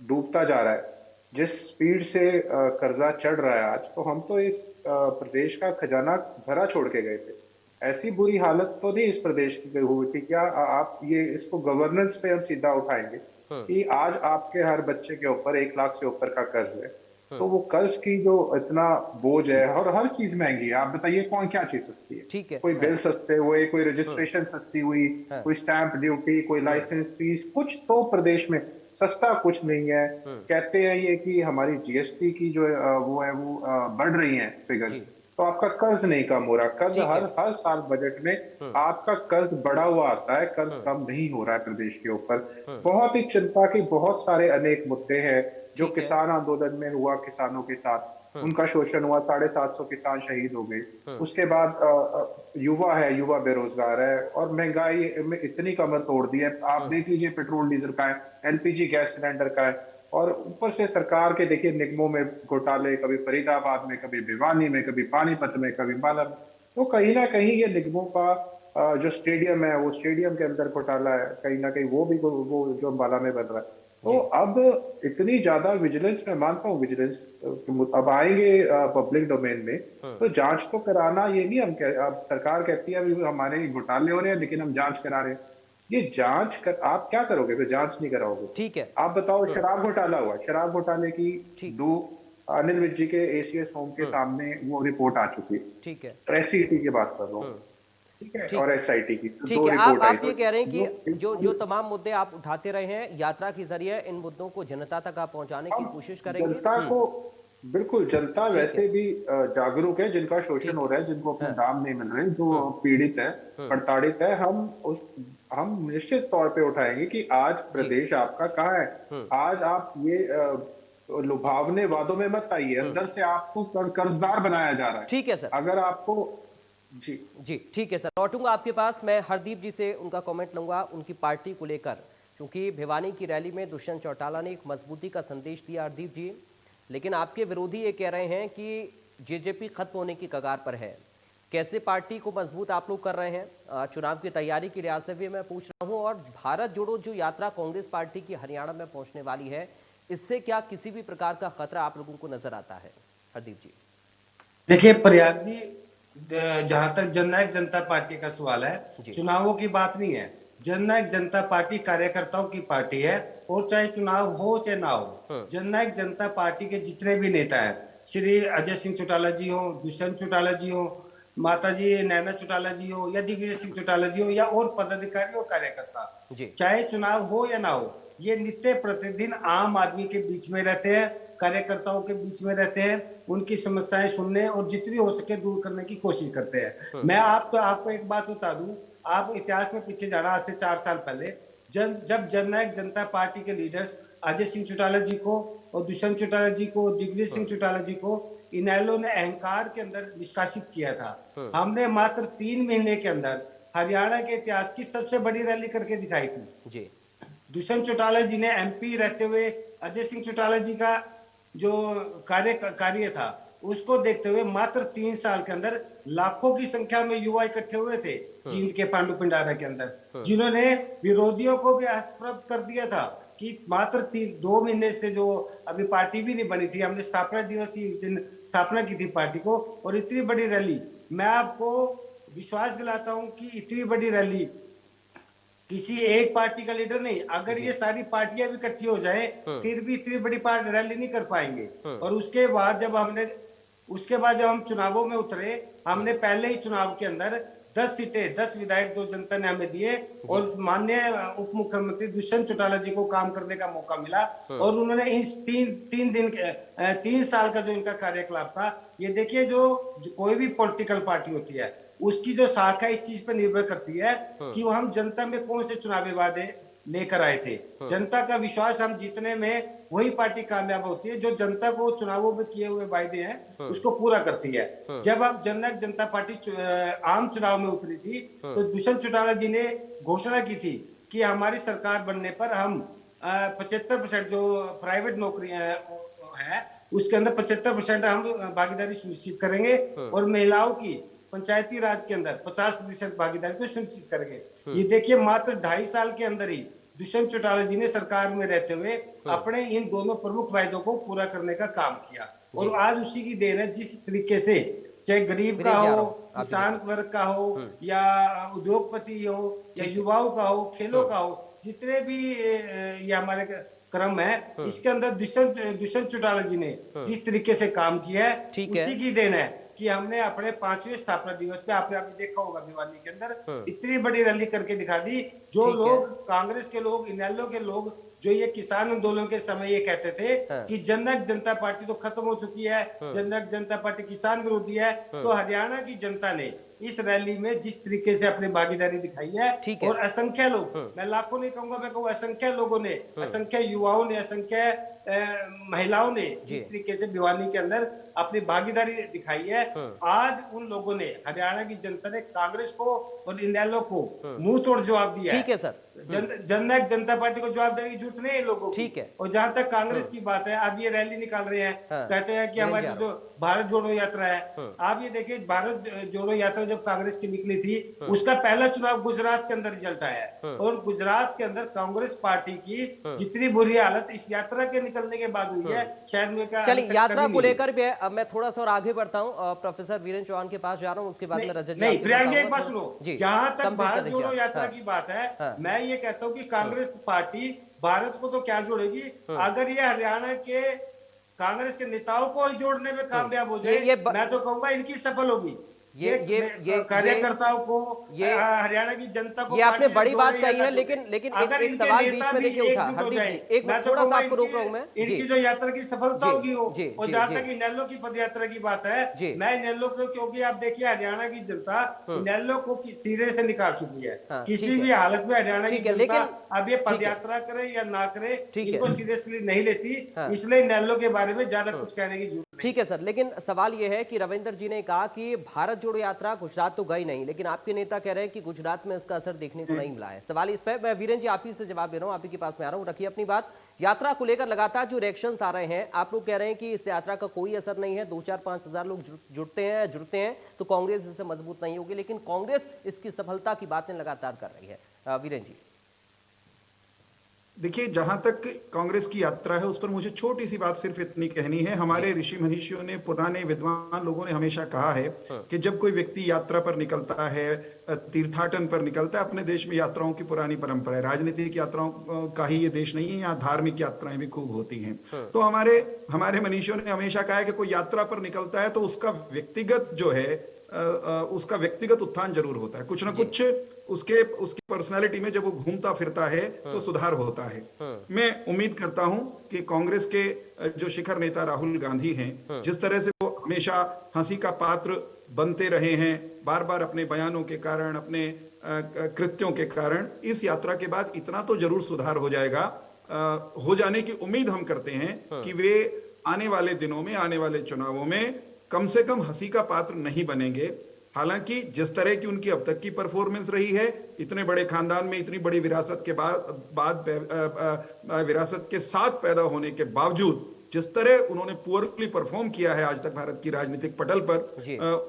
डूबता जा रहा है, जिस स्पीड से कर्जा चढ़ रहा है आज, तो हम तो इस प्रदेश का खजाना भरा छोड़ के गए थे। ऐसी बुरी हालत तो नहीं इस प्रदेश की हुई थी। क्या आप ये इसको गवर्नेंस पे हम सीधा उठाएंगे कि आज आपके हर बच्चे के ऊपर 1 लाख से ऊपर का कर्ज है, तो वो कर्ज की जो इतना बोझ है, और हर चीज महंगी है। आप बताइए कौन क्या चीज सस्ती है? ठीक है। कोई बिल सस्ते हुए, कोई रजिस्ट्रेशन सस्ती हुई, कोई स्टैंप ड्यूटी, कोई लाइसेंस फीस, कुछ तो प्रदेश में सस्ता कुछ नहीं है। कहते हैं ये कि हमारी जीएसटी की जो वो है वो बढ़ रही है फिगर्स, तो आपका कर्ज नहीं कम हो रहा। कर्ज हर साल बजट में आपका कर्ज बढ़ा हुआ आता है, कर्ज कम नहीं हो रहा है प्रदेश के ऊपर। बहुत ही चिंता की बहुत सारे अनेक मुद्दे हैं जो किसान आंदोलन में हुआ, किसानों के साथ उनका शोषण हुआ, 750 किसान शहीद हो गए। उसके बाद युवा है, युवा बेरोजगार है, और महंगाई में इतनी कमर तोड़ दी है। आप देख लीजिए पेट्रोल डीजल का है, एलपीजी गैस सिलेंडर का है, और ऊपर से सरकार के देखिए निगमों में घोटाले, कभी फरीदाबाद में, कभी भिवानी में, कभी पानीपत में, कभी बाला में। तो कहीं ना कहीं ये निगमों का जो स्टेडियम है, वो स्टेडियम के अंदर घोटाला है, कहीं ना कहीं वो भी वो जो अम्बाला में बन रहा है। तो अब इतनी ज्यादा विजिलेंस, मैं मानता हूँ विजिलेंस अब आएंगे पब्लिक डोमेन में, तो जांच तो कराना, ये नहीं हम अब सरकार कहती है अभी हमारे घोटाले हो रहे हैं लेकिन हम जांच करा रहे हैं। ये जांच कर, आप क्या करोगे फिर? जांच नहीं कराओगे? ठीक है। आप बताओ, शराब घोटाला हुआ, शराब घोटाले की दो अनिल विज जी के एसीएस होम के सामने वो रिपोर्ट आ चुकी है। ठीक है। एससीटी की बात कर रहा हूँ, ठीक है, और एसआईटी की ठीक है। आप ये कह रहे हैं कि जो तमाम मुद्दे आप उठाते रहे हैं, यात्रा के जरिए इन मुद्दों को जनता तक आप पहुंचाने की कोशिश करेंगे। जनता को बिल्कुल, जनता वैसे भी जागरूक है, जिनका शोषण हो रहा है, जिनको अपने दाम नहीं मिल रहे, जो पीड़ित है, प्रताड़ित है, हम निश्चित तौर पे उठाएंगे कि आज प्रदेश आपका कहाँ है। आज आप ये लुभावने वादों में मत आइए, अंदर से आपको कर्जदार बनाया जा रहा है। ठीक है सर। अगर आपको जी ठीक है सर, लौटूंगा आपके पास। मैं हरदीप जी से उनका कमेंट लूंगा उनकी पार्टी को लेकर, क्योंकि भिवानी की रैली में दुष्यंत चौटाला ने एक मजबूती का संदेश दिया हरदीप जी, लेकिन आपके विरोधी ये कह रहे हैं कि जेजेपी खत्म होने की कगार पर है। कैसे पार्टी को मजबूत आप लोग कर रहे हैं? चुनाव की तैयारी के लिहाज से भी मैं पूछ रहा हूं, और भारत जोड़ो जो यात्रा कांग्रेस पार्टी की हरियाणा में पहुंचने वाली है, इससे क्या किसी भी प्रकार का खतरा आप लोगों को नजर आता है? हरदीप जी देखिए प्रयाग जी, जहां तक जननायक जनता पार्टी का सवाल है, चुनावों की बात नहीं है। जननायक जनता पार्टी कार्यकर्ताओं की पार्टी है, और चाहे चुनाव हो चाहे ना हो, जननायक जनता पार्टी के जितने भी नेता हैं, श्री अजय सिंह चौटाला जी हो, दुष्यंत चौटाला जी हो, माता जी नैना चौटाला जी हो, या दिग्विजय सिंह चौटाला जी हो, या और पदाधिकारी और कार्यकर्ता, चाहे चुनाव हो या ना हो, ये नित्य प्रतिदिन आम आदमी के बीच में रहते हैं, कार्यकर्ताओं के बीच में रहते हैं, उनकी समस्याएं सुनने और जितनी हो सके दूर करने की कोशिश करते हैं। मैं आपको एक बात बता दूं, आप इतिहास में पीछे जाना, आज से 4 साल पहले जब जननायक जनता पार्टी के लीडर्स अजय सिंह चौटाला जी को और दुष्यंत चौटाला जी को, दिग्विजय सिंह चौटाला जी को इनेलो ने अहंकार के अंदर निष्कासित किया था, हमने मात्र 3 महीने के अंदर हरियाणा के इतिहास की सबसे बड़ी रैली करके दिखाई थी। दुष्यंत चौटाला जी ने एमपी रहते हुए अजय सिंह चौटाला जी का जो कार्य था, उसको देखते हुए मात्र 3 साल के अंदर लाखों की संख्या में युवा इकट्ठे हुए थे जींद के पांडु पिंडारा के अंदर, जिन्होंने विरोधियों को भी आश्वस्त कर दिया था कि मात्र 2 महीने से, जो अभी पार्टी भी नहीं बनी थी, हमने स्थापना दिवस ही दिन स्थापना की थी पार्टी को, और इतनी बड़ी रैली, मैं आपको विश्वास दिलाता हूं कि इतनी बड़ी रैली किसी एक पार्टी का लीडर नहीं, अगर ये सारी पार्टियां भी इकट्ठी हो जाए फिर भी इतनी बड़ी रैली नहीं कर पाएंगे। और उसके बाद जब हम चुनावों में उतरे, हमने पहले ही चुनाव के अंदर 10 सीटें, 10 विधायक जो जनता ने हमें दिए, और माननीय उप मुख्यमंत्री दुष्यंत चौटाला जी को काम करने का मौका मिला, और उन्होंने इस 3 साल का जो इनका कार्यकलाप था, ये देखिए जो कोई भी पॉलिटिकल पार्टी होती है, उसकी जो शाखा इस चीज पर निर्भर करती है कि वो हम जनता में कौन से चुनावी वादे लेकर आए थे। जनता का विश्वास हम जीतने में वही पार्टी कामयाब होती है जो जनता को चुनावों में किए हुए वायदे हैं उसको पूरा करती है। जब अब जननायक जनता पार्टी आम चुनाव में उतरी थी, तो दुष्यंत चौटाला जी ने घोषणा की थी कि हमारी सरकार बनने पर हम 75% जो प्राइवेट नौकरियां है उसके अंदर 75% हम भागीदारी सुनिश्चित करेंगे और महिलाओं की पंचायती राज के अंदर 50% भागीदारी को सुनिश्चित करेंगे। ये देखिए मात्र 2.5 साल के अंदर ही दुष्यंत चौटाला जी ने सरकार में रहते हुए अपने इन दोनों प्रमुख वायदों को पूरा करने का काम किया और आज उसी की देन है। जिस तरीके से चाहे गरीब का हो, किसान वर्ग का हो या उद्योगपति हो या युवाओं का हो, खेलों का हो, जितने भी ये हमारे क्रम है इसके अंदर दुष्यंत चौटाला जी ने जिस तरीके से काम किया है उसी की देन है कि हमने अपने 5वें स्थापना दिवस पे आपने देखा होगा भिवानी के अंदर इतनी बड़ी रैली करके दिखा दी। जो लोग कांग्रेस के लोग, इनेलो के लोग जो ये किसान आंदोलन के समय ये कहते थे कि जननायक जनता पार्टी तो खत्म हो चुकी है, जननायक जनता पार्टी किसान विरोधी है, तो हरियाणा की जनता ने इस रैली में जिस तरीके से अपनी भागीदारी दिखाई है और असंख्य लोग, मैं लाखों नहीं कहूंगा, मैं कहूँ असंख्य लोगों ने, असंख्य युवाओं ने, असंख्य महिलाओं ने जिस तरीके से भिवानी के अंदर अपनी भागीदारी दिखाई है, आज उन लोगों ने, हरियाणा की जनता ने कांग्रेस को और इनेलो को मुंह तोड़ जवाब दिया है। ठीक है सर, जननायक जनता पार्टी को जवाब देने की जरूरत नहीं है लोगों को। ठीक है। और जहां तक कांग्रेस की बात है, अब ये रैली निकाल रहे हैं, कहते हैं कि हमारी जो भारत जोड़ो यात्रा है, आप ये देखिए भारत जोड़ो यात्रा जब कांग्रेस की निकली थी उसका पहला चुनाव गुजरात के अंदर रिजल्ट आया है और गुजरात के अंदर कांग्रेस पार्टी की जितनी बुरी हालत इस यात्रा के निकलने के बाद हुई है शायद में क्या। चलिए यात्रा को लेकर भी अब मैं थोड़ा सा और आगे बढ़ता हूँ, प्रोफेसर वीरेंद्र चौहान के पास जा रहा हूँ, उसके बाद में रजत नहीं प्रियांक जी एक बात सुनो, जहां तक भारत जोड़ो यात्रा की बात है, मैं ये कहता हूँ कि कांग्रेस पार्टी भारत को तो क्या जोड़ेगी, अगर ये हरियाणा के कांग्रेस के नेताओं को जोड़ने में कामयाब हो जाए, मैं तो कहूंगा इनकी सफल होगी। ये कार्यकर्ताओं को, हरियाणा की जनता को, ये आपने बड़ी बात कही है, लेकिन एक सवाल बीच में देखिए उठा, एक मैं थोड़ा सा आपको रोक रहा हूं, मैं इनकी जो यात्रा की सफलता होगी हो, और जहां तक इनेलो की पदयात्रा की बात है, मैं इनेलो को, क्योंकि आप देखिए हरियाणा की जनता इनेलो को सिरे से निकाल चुकी है, किसी भी हालत में हरियाणा की जनता अब ये पदयात्रा करे या ना करे इनको सीरियसली नहीं लेती, इसलिए इनेलो के बारे में ज्यादा कुछ कहने की जरूरत नहीं। ठीक है सर, लेकिन सवाल यह है कि रविंदर जी ने कहा कि भारत जोड़ो यात्रा गुजरात तो गई नहीं, लेकिन आपके नेता कह रहे हैं कि गुजरात में इसका असर देखने को नहीं मिला है। सवाल इस पर मैं वीरेंद्र जी आप ही से जवाब दे रहा हूं, आप ही के पास में आ रहा हूं, रखिए अपनी बात। यात्रा को लेकर लगातार जो रिएक्शंस आ रहे हैं, आप लोग कह रहे हैं कि इस यात्रा का कोई असर नहीं है, 2-4-5 हजार लोग जुड़ते हैं तो कांग्रेस इससे मजबूत नहीं होगी, लेकिन कांग्रेस इसकी सफलता की बातें लगातार कर रही है। वीरेंद्र जी देखिए, जहां तक कांग्रेस की यात्रा है उस पर मुझे छोटी सी बात सिर्फ इतनी कहनी है। हमारे ऋषि मनीषियों ने, पुराने विद्वान लोगों ने हमेशा कहा है कि जब कोई व्यक्ति यात्रा पर निकलता है, तीर्थाटन पर निकलता है, अपने देश में यात्राओं की पुरानी परंपरा है, राजनीतिक यात्राओं का ही ये देश नहीं है, यहाँ धार्मिक यात्राएं भी खूब होती हैं। तो हमारे मनीषियों ने हमेशा कहा है कि कोई यात्रा पर निकलता है तो उसका व्यक्तिगत जो है उसका व्यक्तिगत उत्थान जरूर होता है, कुछ ना कुछ उसकी पर्सनालिटी में जब वो घूमता फिरता है तो सुधार होता है। मैं उम्मीद करता हूं कि कांग्रेस के जो शिखर नेता राहुल गांधी हैं, जिस तरह से वो हमेशा हंसी का पात्र बनते रहे हैं, बार बार अपने बयानों के कारण, अपने कृत्यों के कारण, इस यात्रा के बाद इतना तो जरूर सुधार हो जाएगा, हो जाने की उम्मीद हम करते हैं कि वे आने वाले दिनों में, आने वाले चुनावों में कम से कम हंसी का पात्र नहीं बनेंगे। हालांकि जिस तरह की उनकी अब तक की परफॉर्मेंस रही है, इतने बड़े खानदान में इतनी बड़ी विरासत के बाद विरासत के साथ पैदा होने के बावजूद जिस तरह उन्होंने पुअरली परफॉर्म किया है आज तक भारत की राजनीतिक पटल पर,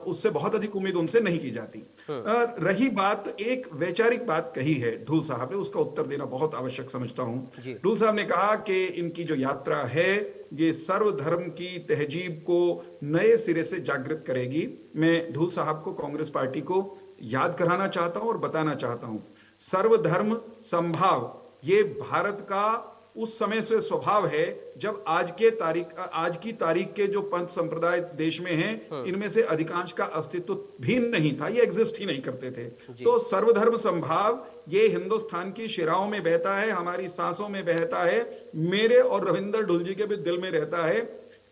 उससे बहुत अधिक उम्मीद उनसे नहीं की जाती। रही बात, एक वैचारिक बात कही है ढूल साहब ने, उसका उत्तर देना बहुत आवश्यक समझता हूं। ढूल साहब ने कहा कि इनकी जो यात्रा है ये सर्वधर्म की तहजीब को नए सिरे से जागृत करेगी। मैं ढूल साहब को, कांग्रेस पार्टी को याद कराना चाहता हूं और बताना चाहता हूं, सर्वधर्म संभाव ये भारत का उस समय से स्वभाव है जब आज की तारीख के जो पंथ संप्रदाय देश में हैं, इनमें से अधिकांश का अस्तित्व भी नहीं था, ये एग्जिस्ट ही नहीं करते थे। तो सर्वधर्म संभाव ये हिंदुस्तान की शिराओं में बहता है, हमारी सांसों में बहता है, मेरे और रविंदर ढुल जी के भी दिल में रहता है।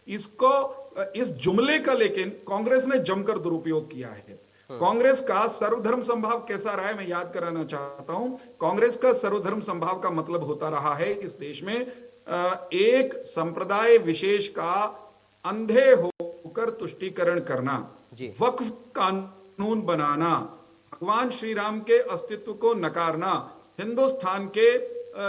इस जुमले का लेकिन कांग्रेस ने जमकर दुरुपयोग किया है। कांग्रेस का सर्वधर्म संभाव कैसा रहा है मैं याद कराना चाहता हूं। कांग्रेस का सर्वधर्म संभाव का मतलब होता रहा है इस देश में एक संप्रदाय विशेष का अंधे होकर तुष्टीकरण करना, वक्फ कानून बनाना, भगवान श्री राम के अस्तित्व को नकारना, हिंदुस्तान के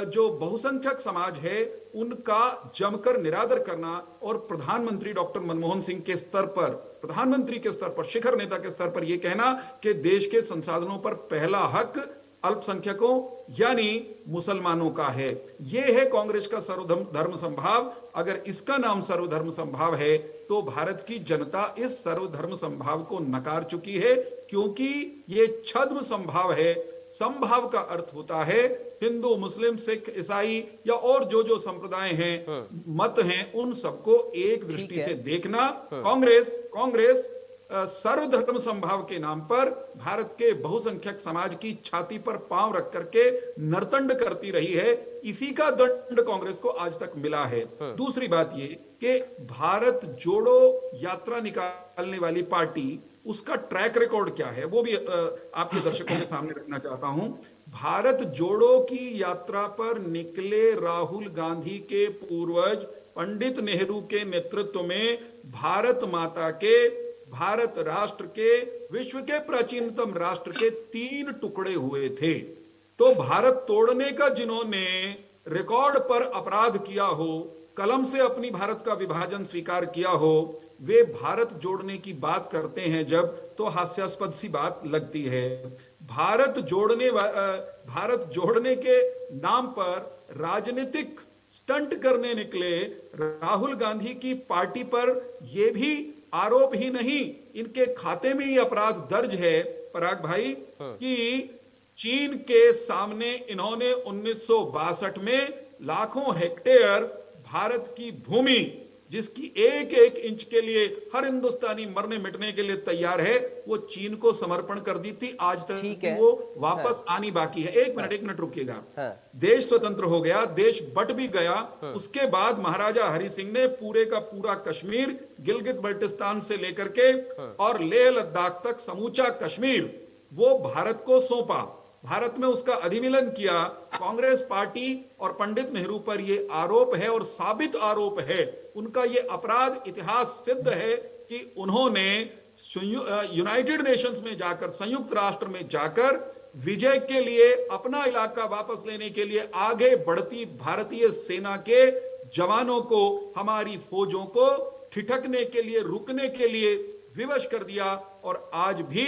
जो बहुसंख्यक समाज है उनका जमकर निरादर करना और प्रधानमंत्री डॉक्टर मनमोहन सिंह के स्तर पर, प्रधानमंत्री के स्तर पर, शिखर नेता के स्तर पर यह कहना कि देश के संसाधनों पर पहला हक अल्पसंख्यकों यानी मुसलमानों का है, यह है कांग्रेस का सर्वधर्म संभाव। अगर इसका नाम सर्वधर्म संभाव है तो भारत की जनता इस सर्वधर्म संभाव को नकार चुकी है, क्योंकि यह छद्म संभाव है। संभाव का अर्थ होता है हिंदू, मुस्लिम, सिख, ईसाई या और जो संप्रदाय हैं, मत हैं, उन सबको एक दृष्टि से देखना। कांग्रेस सर्वधर्म संभाव के नाम पर भारत के बहुसंख्यक समाज की छाती पर पांव रख करके नर्तंड करती रही है। इसी का दंड कांग्रेस को आज तक मिला है। दूसरी बात ये कि भारत जोड़ो यात्रा निकालने वाली पार्टी, उसका ट्रैक रिकॉर्ड क्या है वो भी आपके दर्शकों के सामने रखना चाहता हूं। भारत जोड़ो की यात्रा पर निकले राहुल गांधी के पूर्वज पंडित नेहरू के नेतृत्व में भारत माता के, भारत राष्ट्र के, विश्व के प्राचीनतम राष्ट्र के 3 टुकड़े हुए थे। तो भारत तोड़ने का जिन्होंने रिकॉर्ड पर अपराध किया हो, कलम से अपनी भारत का विभाजन स्वीकार किया हो, वे भारत जोड़ने की बात करते हैं जब, तो हास्यास्पद सी बात लगती है। भारत जोड़ने के नाम पर राजनीतिक स्टंट करने निकले राहुल गांधी की पार्टी पर यह भी आरोप ही नहीं, इनके खाते में ही अपराध दर्ज है पराग भाई कि चीन के सामने इन्होंने 1962 में लाखों हेक्टेयर भारत की भूमि, जिसकी एक एक इंच के लिए हर हिंदुस्तानी मरने मिटने के लिए तैयार है, वो चीन को समर्पण कर दी थी। आज तक वो वापस आनी बाकी है। एक मिनट रुकिएगा। देश स्वतंत्र हो गया, देश बट भी गया। उसके बाद महाराजा हरि सिंह ने पूरे का पूरा कश्मीर, गिलगित बल्टिस्तान से लेकर के और लेह लद्दाख तक समूचा कश्मीर वो भारत को सौंपा, भारत में उसका अधिविलन किया। कांग्रेस पार्टी और पंडित नेहरू पर यह आरोप है और साबित आरोप है, उनका यह अपराध इतिहास सिद्ध है कि उन्होंने यूनाइटेड नेशंस में जाकर, संयुक्त राष्ट्र में जाकर विजय के लिए, अपना इलाका वापस लेने के लिए आगे बढ़ती भारतीय सेना के जवानों को, हमारी फौजों को ठिठकने के लिए, रुकने के लिए विवश कर दिया। और आज भी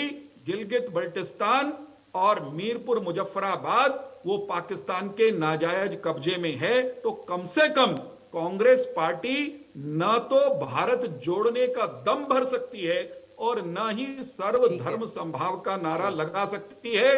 गिलगित बल्टिस्तान और मीरपुर मुजफ्फराबाद वो पाकिस्तान के नाजायज कब्जे में है। तो कम से कम कांग्रेस पार्टी न तो भारत जोड़ने का दम भर सकती है और न ही सर्वधर्म संभाव का नारा लगा सकती है।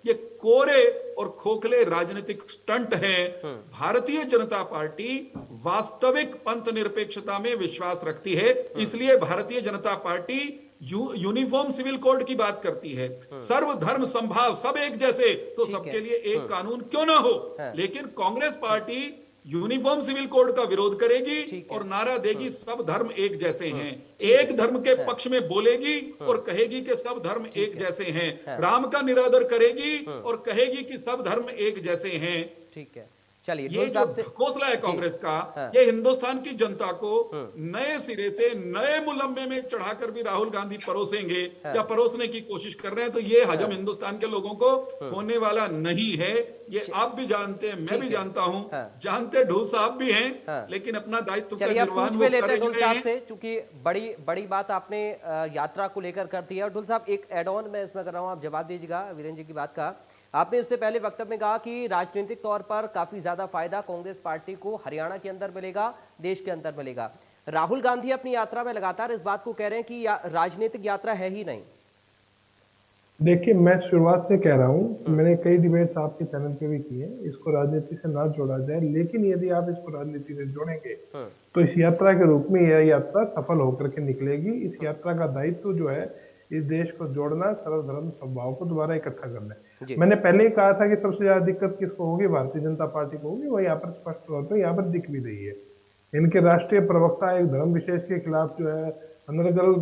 ये कोरे और खोखले राजनीतिक स्टंट हैं। भारतीय जनता पार्टी वास्तविक पंथ निरपेक्षता में विश्वास रखती है, इसलिए Bharatiya Janata party uniform civil code की बात करती है। सर्वधर्म संभाव, सब एक जैसे, तो सबके लिए एक कानून क्यों ना हो। लेकिन Congress party uniform civil code का विरोध करेगी और नारा देगी सब धर्म एक जैसे हैं, एक धर्म के पक्ष में बोलेगी और कहेगी कि सब धर्म एक जैसे हैं, राम का निरादर करेगी और कहेगी कि सब धर्म एक जैसे हैं। ठीक है, चलिए, ये जो हौसला है कांग्रेस का, ये हिंदुस्तान की जनता को नए सिरे से, नए मुलम्मे में चढ़ाकर भी राहुल गांधी परोसेंगे या परोसने की कोशिश कर रहे हैं, तो ये हजम हिंदुस्तान के लोगों को होने वाला नहीं है। ये आप भी जानते हैं, मैं भी जानता हूं, जानते ढूल साहब भी हैं, लेकिन अपना दायित्व का निर्वहन वो कर रहे हैं। क्योंकि बड़ी बात आपने यात्रा को लेकर कर दी है। और ढुल साहब, एक एड ऑन मैं इसमें कर रहा हूँ, आप जवाब दीजिएगा वीरेंद्र जी की बात का। आपने इससे पहले वक्तव्य में कहा कि राजनीतिक तौर पर काफी ज्यादा फायदा कांग्रेस पार्टी को हरियाणा के अंदर मिलेगा, देश के अंदर मिलेगा। राहुल गांधी अपनी यात्रा में लगातार इस बात को कह रहे हैं कि राजनीतिक यात्रा है ही नहीं। देखिए, मैं शुरुआत से कह रहा हूँ, मैंने कई डिबेट्स आपके चैनल पे भी किए, इसको राजनीति से ना जोड़ा जाए, लेकिन यदि आप इसको राजनीति से जोड़ेंगे तो इस यात्रा के रूप में यह यात्रा सफल होकर के निकलेगी। इस यात्रा का दायित्व जो है इस देश को जोड़ना, सर्वधर्म संभाव को दोबारा इकट्ठा करना है। मैंने पहले ही कहा था कि सबसे ज्यादा दिक्कत किसको होगी, भारतीय जनता पार्टी को होगी। वो यहाँ पर स्पष्ट तौर पर यहाँ पर दिख भी रही है। इनके राष्ट्रीय प्रवक्ता एक धर्म विशेष के खिलाफ जो है अनर्गल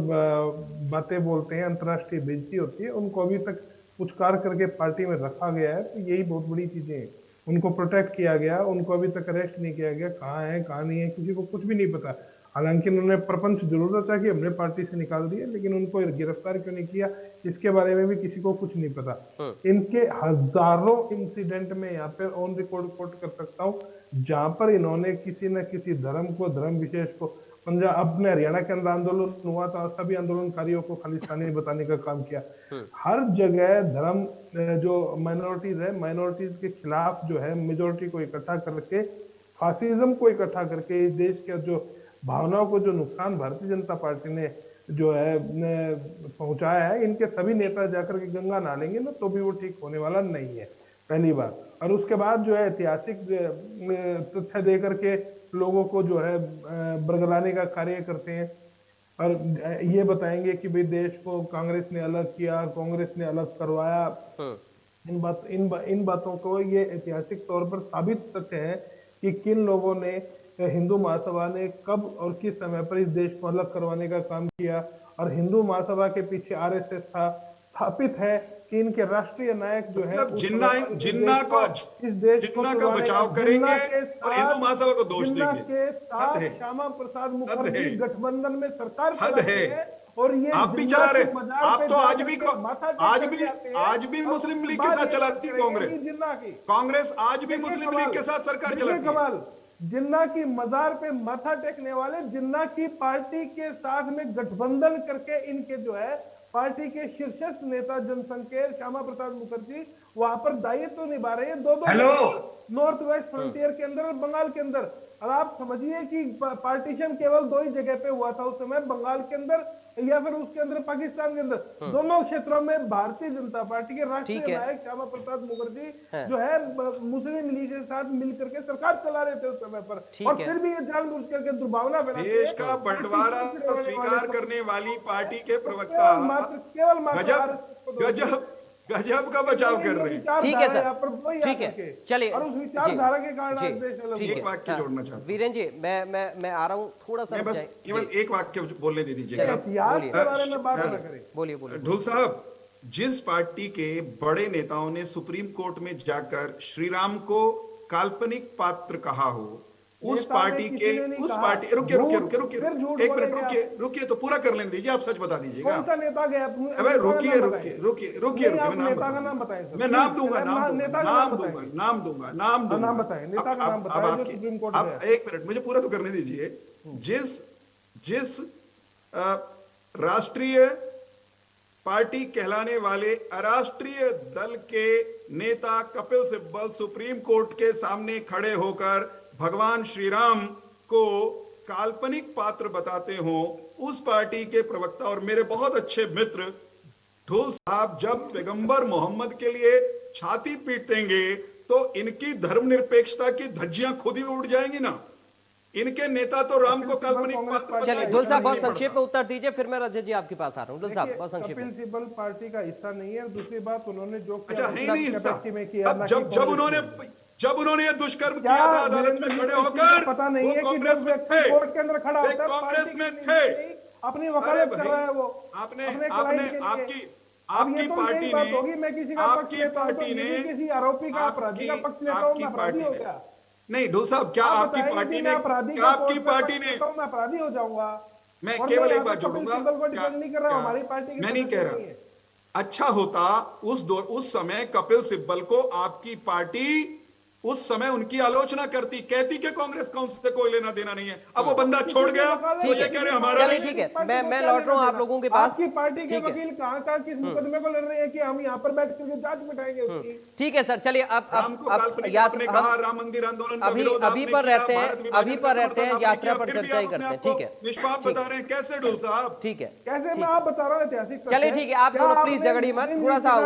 बातें बोलते हैं, अंतर्राष्ट्रीय बेइज्जती होती है, उनको अभी तक पुचकार करके पार्टी में रखा गया है। तो यही बहुत बड़ी चीजें हैं। उनको प्रोटेक्ट किया गया, उनको अभी तक अरेस्ट नहीं किया गया, कहाँ है कहाँ नहीं है किसी को कुछ भी नहीं पता। हालांकि उन्होंने प्रपंच जरूर रचा कि हमने पार्टी से निकाल दिया, लेकिन उनको गिरफ्तार क्यों नहीं किया इसके बारे में भी किसी को कुछ नहीं पता। इनके हजारों इंसिडेंट में यहाँ पे ऑन रिकॉर्ड कोट कर सकता हूँ जहां पर इन्होंने किसी न किसी धर्म को, धर्म विशेष को, पंजाब अपने हरियाणा के अंदर आंदोलन हुआ था, सभी आंदोलनकारियों को खालिस्तानी बताने का काम किया। हर जगह धर्म जो माइनॉरिटीज है, माइनॉरिटीज के खिलाफ जो है मेजोरिटी को इकट्ठा करके, फासिज्म को इकट्ठा करके इस देश के जो भावनाओं को जो नुकसान भारतीय जनता पार्टी ने जो है पहुंचाया है, इनके सभी नेता जाकर के गंगा नहा लेंगे ना तो भी वो ठीक होने वाला नहीं है, पहली बार। और उसके बाद जो है ऐतिहासिक तथ्य दे करके लोगों को जो है बरगलाने का कार्य करते हैं और ये बताएंगे कि भाई देश को कांग्रेस ने अलग किया, कांग्रेस ने अलग करवाया। इन बातों को ये ऐतिहासिक तौर पर साबित तथ्य है कि किन लोगों ने, हिंदू महासभा ने कब और किस समय पर इस देश को अलग करवाने का काम किया। और हिंदू महासभा के पीछे आरएसएस था। स्थापित है कि इनके राष्ट्रीय नायक जो है मतलब जिन्ना का बचाव करेंगे और हिंदू महासभा को दोष देंगे। के साथ श्यामा प्रसाद मुखर्जी गठबंधन में सरकार चलाते हैं और ये आप भी चला रहे, आप तो आज भी मुस्लिम लीग के साथ चलाती है कांग्रेस आज भी मुस्लिम लीग के साथ सरकार चलाती है। जिन्ना की मजार पे माथा टेकने वाले, जिन्ना की पार्टी के साथ में गठबंधन करके इनके जो है पार्टी के शीर्षस्थ नेता जनसंघ के श्यामा प्रसाद मुखर्जी वहां पर दायित्व तो निभा रहे हैं, दो नॉर्थ वेस्ट फ्रंटियर के अंदर और बंगाल के अंदर। और आप समझिए कि पार्टीशन केवल दो ही जगह पे हुआ था उस समय, बंगाल के अंदर या फिर उसके अंदर पाकिस्तान के अंदर। दोनों क्षेत्रों में भारतीय जनता पार्टी के राष्ट्रीय नायक श्यामा प्रसाद मुखर्जी जो है मुस्लिम लीग के साथ मिलकर के सरकार चला रहे थे उस समय पर, और फिर भी ये जानबूझ करके दुर्भावना फैलाते हैं। देश का बंटवारा स्वीकार करने वाली पार्टी के प्रवक्ता गजब का बचाव कर रहे हैं। ठीक है सर, ठीक है, चलिए। और उस विचारधारा के कारण एक वाक्य जोड़ना चाहता हूं वीरेन जी, मैं आ रहा हूं, थोड़ा सा बस केवल एक वाक्य बोलने दे दीजिएगा। बोलिए ढोल साहब, जिस पार्टी के बड़े नेताओं ने सुप्रीम कोर्ट में जाकर श्री राम को काल्पनिक पात्र कहा हो, उस पार्टी रुकिए एक मिनट रुकिए तो पूरा कर लेने दीजिए। आप सच बता दीजिएगा। कौन सा नेता गया? अबे रुकिए मैं नाम दूंगा नाम बताएं, नेता का नाम बताएं जो सुप्रीम कोर्ट में है। एक मिनट मुझे पूरा तो करने दीजिए। जिस राष्ट्रीय पार्टी कहलाने वाले अराष्ट्रीय दल के नेता कपिल सिब्बल सुप्रीम कोर्ट के सामने खड़े होकर भगवान श्री राम को काल्पनिक पात्र बताते हो, उस पार्टी के प्रवक्ता और मेरे बहुत अच्छे मित्र ढोल साहब जब पैगंबर मोहम्मद के लिए छाती पीटेंगे तो इनकी धर्मनिरपेक्षता की धज्जियां खुद ही उड़ जाएंगी ना। इनके नेता तो राम को काल्पनिक पात्र। चलिए ढोल साहब बहुत संक्षेप में उत्तर दीजिए, फिर मैं रजत जी आपके पास आ रहा हूं। ढोल साहब बहुत संक्षेप में। कपिल सिब्बल पार्टी का हिस्सा नहीं है। दूसरी बात, उन्होंने जो अच्छा है नहीं हिस्सा। जब उन्होंने ये दुष्कर्म किया था अदालत में खड़े होकर, पता नहीं है कि जब व्यक्ति कोर्ट के अंदर खड़ा होता है कांग्रेस में थे, अपनी वकालत कर रहा है वो। आपकी पार्टी ने, मैं किसी का पक्ष लेता हूं तो किसी आरोपी का, अपराधी का पक्ष लेता हूं, मैं अपराधी हो गया। नहीं ढोल साहब, क्या आपकी पार्टी ने, मैं अपराधी हो जाऊंगा? मैं केवल एक बात जोड़ूंगा, हमारी पार्टी मैं नहीं कह रहा। अच्छा होता उस समय कपिल सिब्बल को आपकी पार्टी उस समय उनकी आलोचना करती, कहती कि कांग्रेस का उनसे कोई लेना देना नहीं है। अब वो बंदा छोड़ गया तो ये कह रहे हमारा। ठीक है, मैं लौट रहा हूं आप लोगों के पास। आपकी पार्टी के वकील कहां का किस मुकदमे को लड़ रहे हैं कि हम यहां पर बैठ करके जांच बिठाएंगे उसकी? ठीक है सर, चलिए आपने कहा राम मंदिर आंदोलन का विरोध अभी पर रहते हैं, यात्रा पर चर्चा ही करते हैं। ठीक है, निष्पाप बता रहे हैं कैसे ढोल साहब? ठीक है, कैसे मैं आप बता रहा हूँ ऐतिहासिक। चलिए ठीक है, आप दोनों प्लीज झगड़ी मत, थोड़ा सा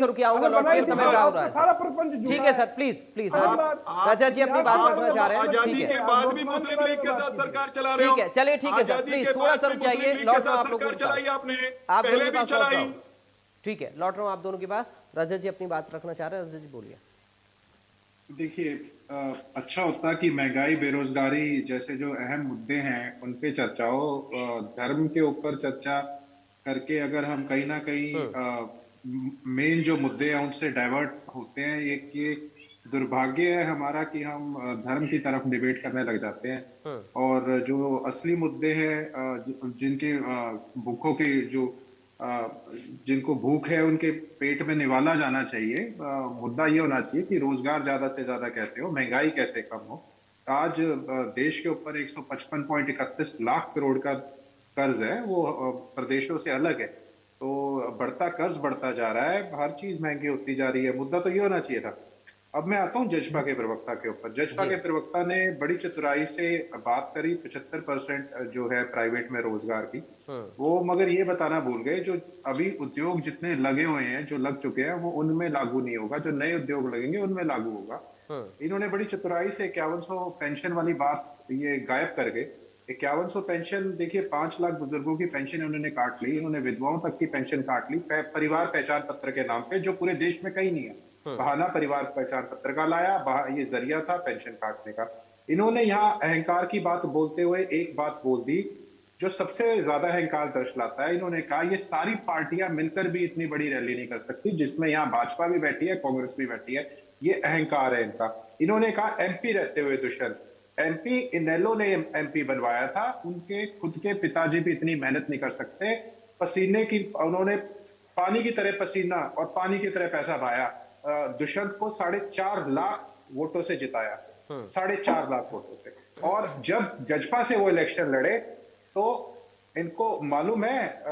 रुकिए, आऊंगा लौट के, समय का हो रहा है। सारा प्रपंच ठीक है सर, प्लीज राजा जी अपनी बात रखना चाह रहे हैं। आजादी के बाद भी मुस्लिम लीग के साथ सरकार चला रहे हो। ठीक है, चलिए ठीक है सर, प्लीज थोड़ा सा रुक जाइए, लौट रहा हूं आप लोगों के चलाई आपने, आप पहले भी चलाई। ठीक है, लौट रहा हूं आप दोनों के पास। रजत जी अपनी बात रखना चाह रहे हैं, रजत जी बोलिए। देखिए, अच्छा होता कि महंगाई, बेरोजगारी जैसे जो अहम मुद्दे हैं उन पे चर्चा हो। धर्म के ऊपर चर्चा करके अगर हम कहीं ना कहीं मेन जो मुद्दे हैं उनसे डाइवर्ट होते हैं, ये दुर्भाग्य है हमारा कि हम धर्म की तरफ डिबेट करने लग जाते हैं और जो असली मुद्दे हैं जिनके भूखों के जो जिनको भूख है उनके पेट में निवाला जाना चाहिए, मुद्दा ये होना चाहिए कि रोजगार ज्यादा से ज्यादा कैसे हो, महंगाई कैसे कम हो। आज देश के ऊपर 155.31 लाख करोड़ का कर्ज है, वो प्रदेशों से अलग है, तो बढ़ता कर्ज बढ़ता जा रहा है, हर चीज महंगी होती जा रही है। मुद्दा तो ये होना चाहिए था। अब मैं आता हूँ जजपा के प्रवक्ता के ऊपर। जजपा के प्रवक्ता ने बड़ी चतुराई से बात करी 75% जो है प्राइवेट में रोजगार की, वो मगर ये बताना भूल गए जो अभी उद्योग जितने लगे हुए हैं, जो लग चुके हैं, वो उनमें लागू नहीं होगा, जो नए उद्योग लगेंगे उनमें लागू होगा। इन्होंने बड़ी चतुराई से 5100 पेंशन वाली बात ये गायब कर गए। 5100 पेंशन, देखिए 5 लाख बुजुर्गों की पेंशन उन्होंने काट ली, इन्होंने विधवाओं तक की पेंशन काट ली परिवार पहचान पत्र के नाम पे, जो पूरे देश में कहीं नहीं है। बहाना परिवार पहचान पत्र का लाया, ये जरिया था पेंशन काटने का। इन्होंने यहाँ अहंकार की बात बोलते हुए एक बात बोल दी जो सबसे ज्यादा अहंकार दर्शाता है। इन्होंने कहा ये सारी पार्टियां मिलकर भी इतनी बड़ी रैली नहीं कर सकती, जिसमें यहाँ भाजपा भी बैठी है, कांग्रेस भी बैठी है, ये अहंकार है इनका। इन्होंने कहा एमपी रहते हुए दुष्यंत, एमपी इनेलो ने एमपी बनवाया था, उनके खुद के पिताजी भी इतनी मेहनत नहीं कर सकते, पसीने की उन्होंने पानी की तरह पसीना और पानी की तरह पैसा बहाया, दुष्यंत को 4.5 लाख वोटों से जिताया, 4.5 लाख वोटों से। और जब जजपा से वो इलेक्शन लड़े तो इनको मालूम है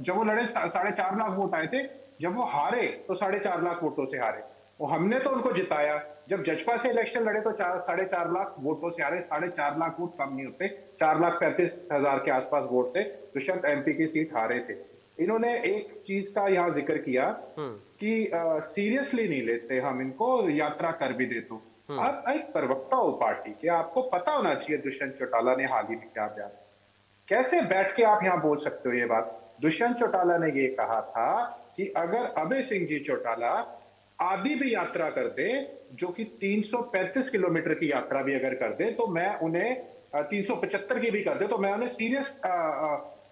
जब वो लड़े 4.5 लाख वोट आए थे, जब वो हारे तो 4.5 लाख वोटों से हारे। वो हमने तो उनको जिताया, जब जजपा से इलेक्शन लड़े तो 4.5 लाख वोटों से हारे। 4.5 लाख वोट कम नहीं होते, 4,35,000 के आसपास वोट थे, दुष्यंत एमपी की सीट हारे थे। इन्होंने एक चीज का यहाँ जिक्र किया कि सीरियसली नहीं लेते हम इनको, यात्रा कर भी दे तो। आप एक प्रवक्ता हो पार्टी के, आपको पता होना चाहिए दुष्यंत चौटाला ने हाल ही में क्या बयान, कैसे बैठ के आप यहाँ बोल सकते हो ये बात। दुष्यंत चौटाला ने ये कहा था कि अगर अभय सिंह जी चौटाला आदि भी यात्रा कर दे, जो कि 335 किलोमीटर की यात्रा भी अगर कर दे, तो मैं उन्हें 375 की भी कर दे, तो मैं उन्हें सीरियस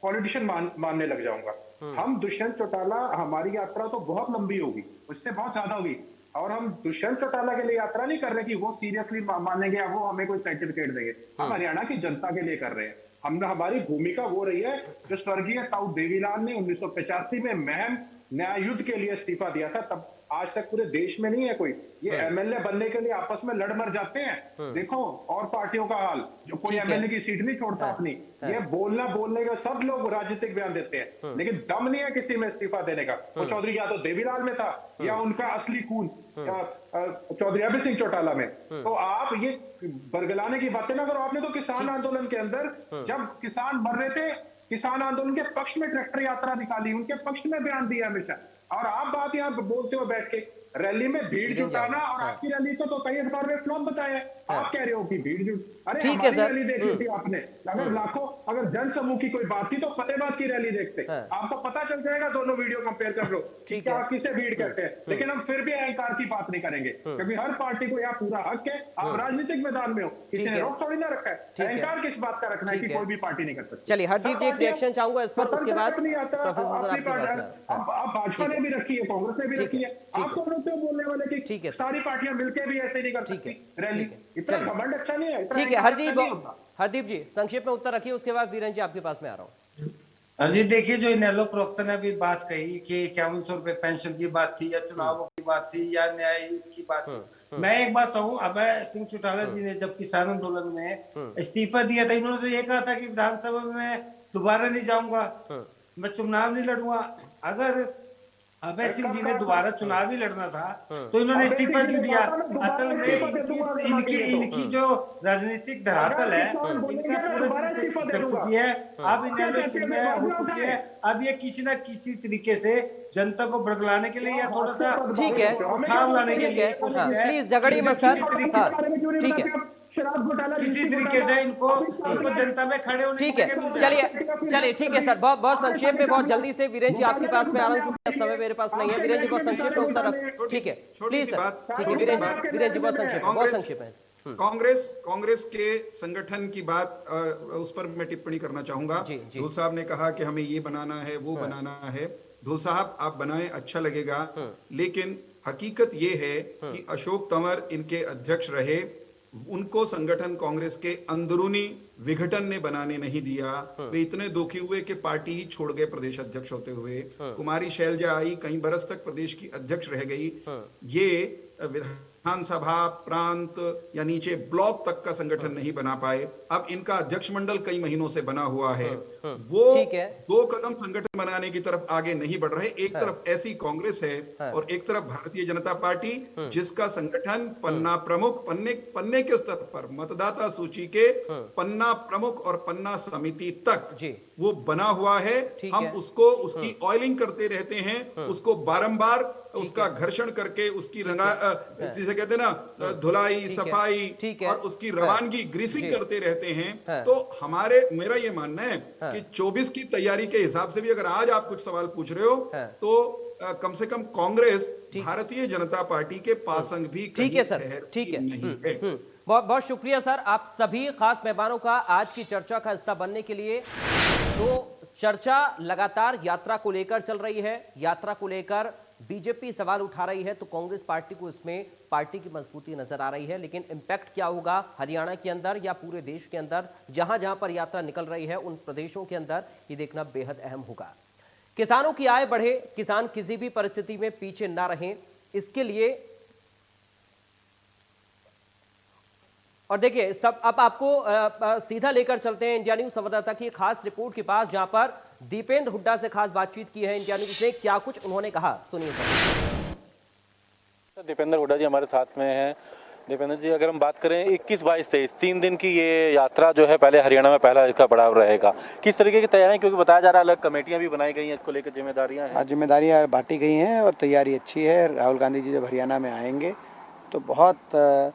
पॉलिटिशियन मानने लग जाऊंगा। हम दुष्यंत चौटाला, हमारी यात्रा तो बहुत लंबी होगी, उससे बहुत ज्यादा होगी, और हम दुष्यंत चौटाला के लिए यात्रा नहीं कर रहे कि वो सीरियसली मानेंगे या वो हमें कोई सर्टिफिकेट देंगे। हम हरियाणा की जनता के लिए कर रहे हैं। हमने, हमारी भूमिका वो रही है जो स्वर्गीय ताऊ देवीलाल ने 1985 में महम न्याय युद्ध के लिए इस्तीफा दिया था, तब आज तक पूरे देश में नहीं है कोई। ये एमएलए बनने के लिए आपस में लड़ मर जाते हैं। देखो और पार्टियों का हाल, जो कोई एमएलए की सीट नहीं छोड़ता अपनी। ये बोलने का सब लोग राजनीतिक बयान देते हैं, लेकिन दम नहीं है किसी में इस्तीफा देने का। वो चौधरी या तो देवीलाल में था या उनका असली खून चौधरी अभय सिंह चौटाला में। तो आप ये बरगलाने की बातें ना करो। आपने तो किसान आंदोलन के अंदर, जब किसान मर रहे थे, किसान आंदोलन के पक्ष में ट्रैक्टर यात्रा निकाली, उनके पक्ष में बयान दिया हमेशा। और आप बात यहाँ बोलते हो बैठ के, रैली में भीड़ जुटाना, और आपकी रैली तो कई अखबार में फ्लॉप बताया। आप कह रहे हो कि भीड़ जुट, अरे हमारी रैली देखी थी आपने, अगर लाखों, अगर जन समूह की कोई बात थी तो फतेहाबाद की रैली देखते, आपको पता चल जाएगा। दोनों वीडियो कंपेयर कर लो, क्या किसे भीड़ कहते हैं। लेकिन हम फिर भी अहंकार की बात नहीं करेंगे, क्योंकि हर पार्टी को यहाँ पूरा हक है। आप राजनीतिक मैदान में हो, किसी ने रोक थोड़ी ना रखा है। अहंकार किस बात का रखना है कि कोई भी पार्टी नहीं कर सकती। चलिए हरदीप जी, एक रिएक्शन चाहूंगा इस पर, उसके बाद आप भाजपा ने भी रखी है, कांग्रेस ने भी रखी है, आप कौन होते हो बोलने वाले की सारी पार्टियां मिलकर भी ऐसे नहीं कर सकती रैली। इतना घमंड अच्छा नहीं है। ठीक है हरदीप जी संक्षेप में उत्तर रखिए, उसके बाद वीरेन जी आपके पास में आ रहा हूँ। अजीत देखिए, जो इनेलो प्रवक्ता ने अभी बात कही कि 5100 रुपए पेंशन की बात थी, या चुनावों की बात थी, या न्याय की बात थी, मैं एक बात कहूँ, अभय सिंह चौटाला जी ने जब किसान आंदोलन में इस्तीफा दिया था, इन्होंने तो ये कहा था कि विधानसभा में दोबारा नहीं जाऊंगा, मैं चुनाव नहीं लड़ूंगा। अगर अभय सिंह जी ने दोबारा चुनाव ही लड़ना था तो इन्होंने इस्तीफा क्यों दिया? असल में इनकी जो राजनीतिक धरातल है, इनका पूरे तरह से खिसक चुकी है। अब इनेलो शून्य हो चुकी है। अब ये किसी न किसी तरीके से जनता को बरगलाने के लिए या थोड़ा सा उठाव लाने के लिए कोशिश है। प्लीज झगड़िए मत सर, ठीक है, किसी तरीके से इनको जनता में खड़े होने। ठीक है, चलिए ठीक है सर, बहुत संक्षेप में, बहुत जल्दी से वीरेन जी आपके पास में आ रहा हूँ, क्योंकि समय मेरे पास नहीं है। वीरेन जी बहुत संक्षेप में उत्तर रख, ठीक है प्लीज सर, ठीक है वीरेन जी बहुत संक्षेप है। कांग्रेस के संगठन की बात, उस पर मैं टिप्पणी करना चाहूंगा। धूल साहब ने कहा कि हमें ये बनाना है, वो बनाना है। धूल साहब आप बनाएं, अच्छा लगेगा, लेकिन हकीकत ये है कि अशोक तंवर इनके अध्यक्ष रहे, उनको संगठन कांग्रेस के अंदरूनी विघटन ने बनाने नहीं दिया। वे इतने दुखी हुए कि पार्टी ही छोड़ गए प्रदेश अध्यक्ष होते हुए। कुमारी शैलजा आई, कई बरस तक प्रदेश की अध्यक्ष रह गई। ये विधानसभा, प्रांत या नीचे ब्लॉक तक का संगठन नहीं बना पाए। अब इनका अध्यक्ष मंडल कई महीनों से बना हुआ है। वो दो कदम संगठन बनाने की तरफ आगे नहीं बढ़ रहे। एक तरफ ऐसी कांग्रेस है और एक तरफ भारतीय जनता पार्टी, जिसका संगठन पन्ना प्रमुख, पन्ने के स्तर पर मतदाता सूची के पन्ना प्रमुख और पन्ना समिति तक वो बना हुआ है। हम उसको, उसकी ऑयलिंग करते रहते हैं, उसको बारंबार उसका घर्षण करके, उसकी जिसे कहते हैं ना, धुलाई, सफाई और उसकी रवानगी, ग्रीसिंग करते रहते हैं। तो मेरा ये मानना है कि 24 की तैयारी के हिसाब से भी अगर आज आप कुछ सवाल पूछ रहे हो तो कम से कम कांग्रेस भारतीय जनता पार्टी के पासंग भी ठीक है सर, ठीक है, नहीं है। बहुत बहुत शुक्रिया सर, आप सभी खास मेहमानों का आज की चर्चा का हिस्सा बनने के लिए। तो चर्चा लगातार यात्रा को लेकर चल रही है, यात्रा को लेकर बीजेपी सवाल उठा रही है, तो कांग्रेस पार्टी को इसमें पार्टी की मजबूती नजर आ रही है। लेकिन इंपैक्ट क्या होगा हरियाणा के अंदर या पूरे देश के अंदर, जहां जहां पर यात्रा निकल रही है उन प्रदेशों के अंदर, ये देखना बेहद अहम होगा। किसानों की आय बढ़े, किसान किसी भी परिस्थिति में पीछे ना रहें, इसके लिए। और देखिए सब, अब आपको सीधा लेकर चलते हैं इंडिया न्यूज संवाददाता की खास रिपोर्ट के पास, जहां पर दीपेंद्र हुड्डा से खास बातचीत की है इंडिया न्यूज ने। क्या कुछ उन्होंने कहा, सुनिए। दीपेंद्र हुड्डा जी हमारे साथ में हैं। दीपेंद्र जी, अगर हम बात करें 21, 22, 23 3 दिन की ये यात्रा जो है, पहले हरियाणा में पहला इसका पड़ाव रहेगा, किस तरीके की तैयारी, क्योंकि बताया जा रहा है अलग कमेटियां भी बनाई गई हैं इसको लेकर, जिम्मेदारियां हैं? जिम्मेदारियां बांटी गई हैं और तैयारी अच्छी है। राहुल गांधी जी जब हरियाणा में आएंगे तो बहुत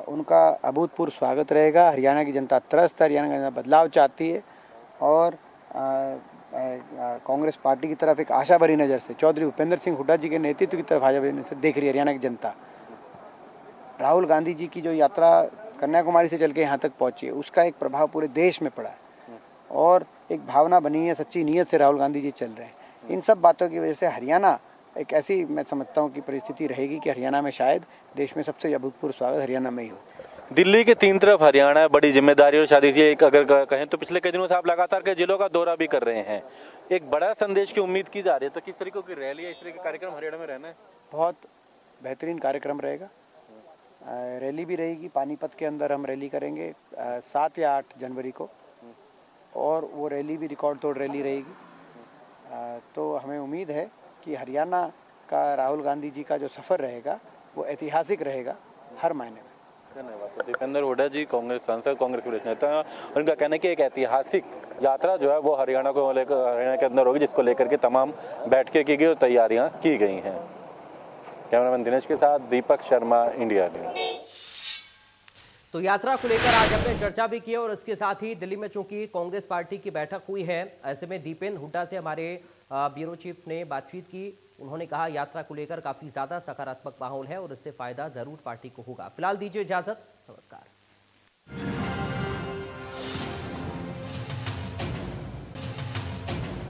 उनका अभूतपूर्व स्वागत रहेगा। हरियाणा की जनता त्रस्त है, हरियाणा की जनता बदलाव चाहती है और कांग्रेस पार्टी की तरफ एक आशा भरी नज़र से, चौधरी भूपेंद्र सिंह हुड्डा जी के नेतृत्व की तरफ आशा भरी नज़र से देख रही है हरियाणा की जनता। राहुल गांधी जी की जो यात्रा कन्याकुमारी से चल के यहाँ तक पहुँची है, उसका एक प्रभाव पूरे देश में पड़ा है और एक भावना बनी है, सच्ची नीयत से राहुल गांधी जी चल रहे हैं। इन सब बातों की वजह से हरियाणा एक ऐसी, मैं समझता हूँ कि परिस्थिति रहेगी कि हरियाणा में शायद देश में सबसे अभूतपूर्व स्वागत हरियाणा में ही हो। दिल्ली के 3 तरफ हरियाणा है, बड़ी जिम्मेदारी और शादी से एक अगर कहें तो पिछले कई दिनों से आप लगातार के जिलों का दौरा भी कर रहे हैं, एक बड़ा संदेश की उम्मीद की जा रही है, तो किस तरीके की रैली या इस तरह के कार्यक्रम हरियाणा में रहना है? बहुत बेहतरीन कार्यक्रम रहेगा। रैली भी रहेगी, पानीपत के अंदर हम रैली करेंगे 7 या 8 जनवरी को, और वो रैली भी रिकॉर्ड तोड़ रैली रहेगी। तो हमें उम्मीद है कि हरियाणा का राहुल गांधी जी का जो सफ़र रहेगा वो ऐतिहासिक रहेगा हर मायने में। धन्यवाद। तो दीपेंद्र हुड्डा जी कांग्रेस सांसद, कांग्रेस के वरिष्ठ नेता, और उनका कहना है कि एक ऐतिहासिक यात्रा जो है वो हरियाणा को लेकर, हरियाणा के अंदर होगी, जिसको लेकर के तमाम बैठकें की गई और तैयारियां की गई हैं। कैमरामैन दिनेश के साथ दीपक शर्मा, इंडिया न्यूज। तो यात्रा को लेकर आज हमने चर्चा भी की और इसके साथ ही दिल्ली में चूंकि कांग्रेस पार्टी की बैठक हुई है, ऐसे में दीपेंद्र हुड्डा से हमारे ब्यूरो चीफ ने बातचीत की। उन्होंने कहा यात्रा को लेकर काफी ज्यादा सकारात्मक माहौल है और इससे फायदा जरूर पार्टी को होगा। फिलहाल दीजिए इजाजत, नमस्कार।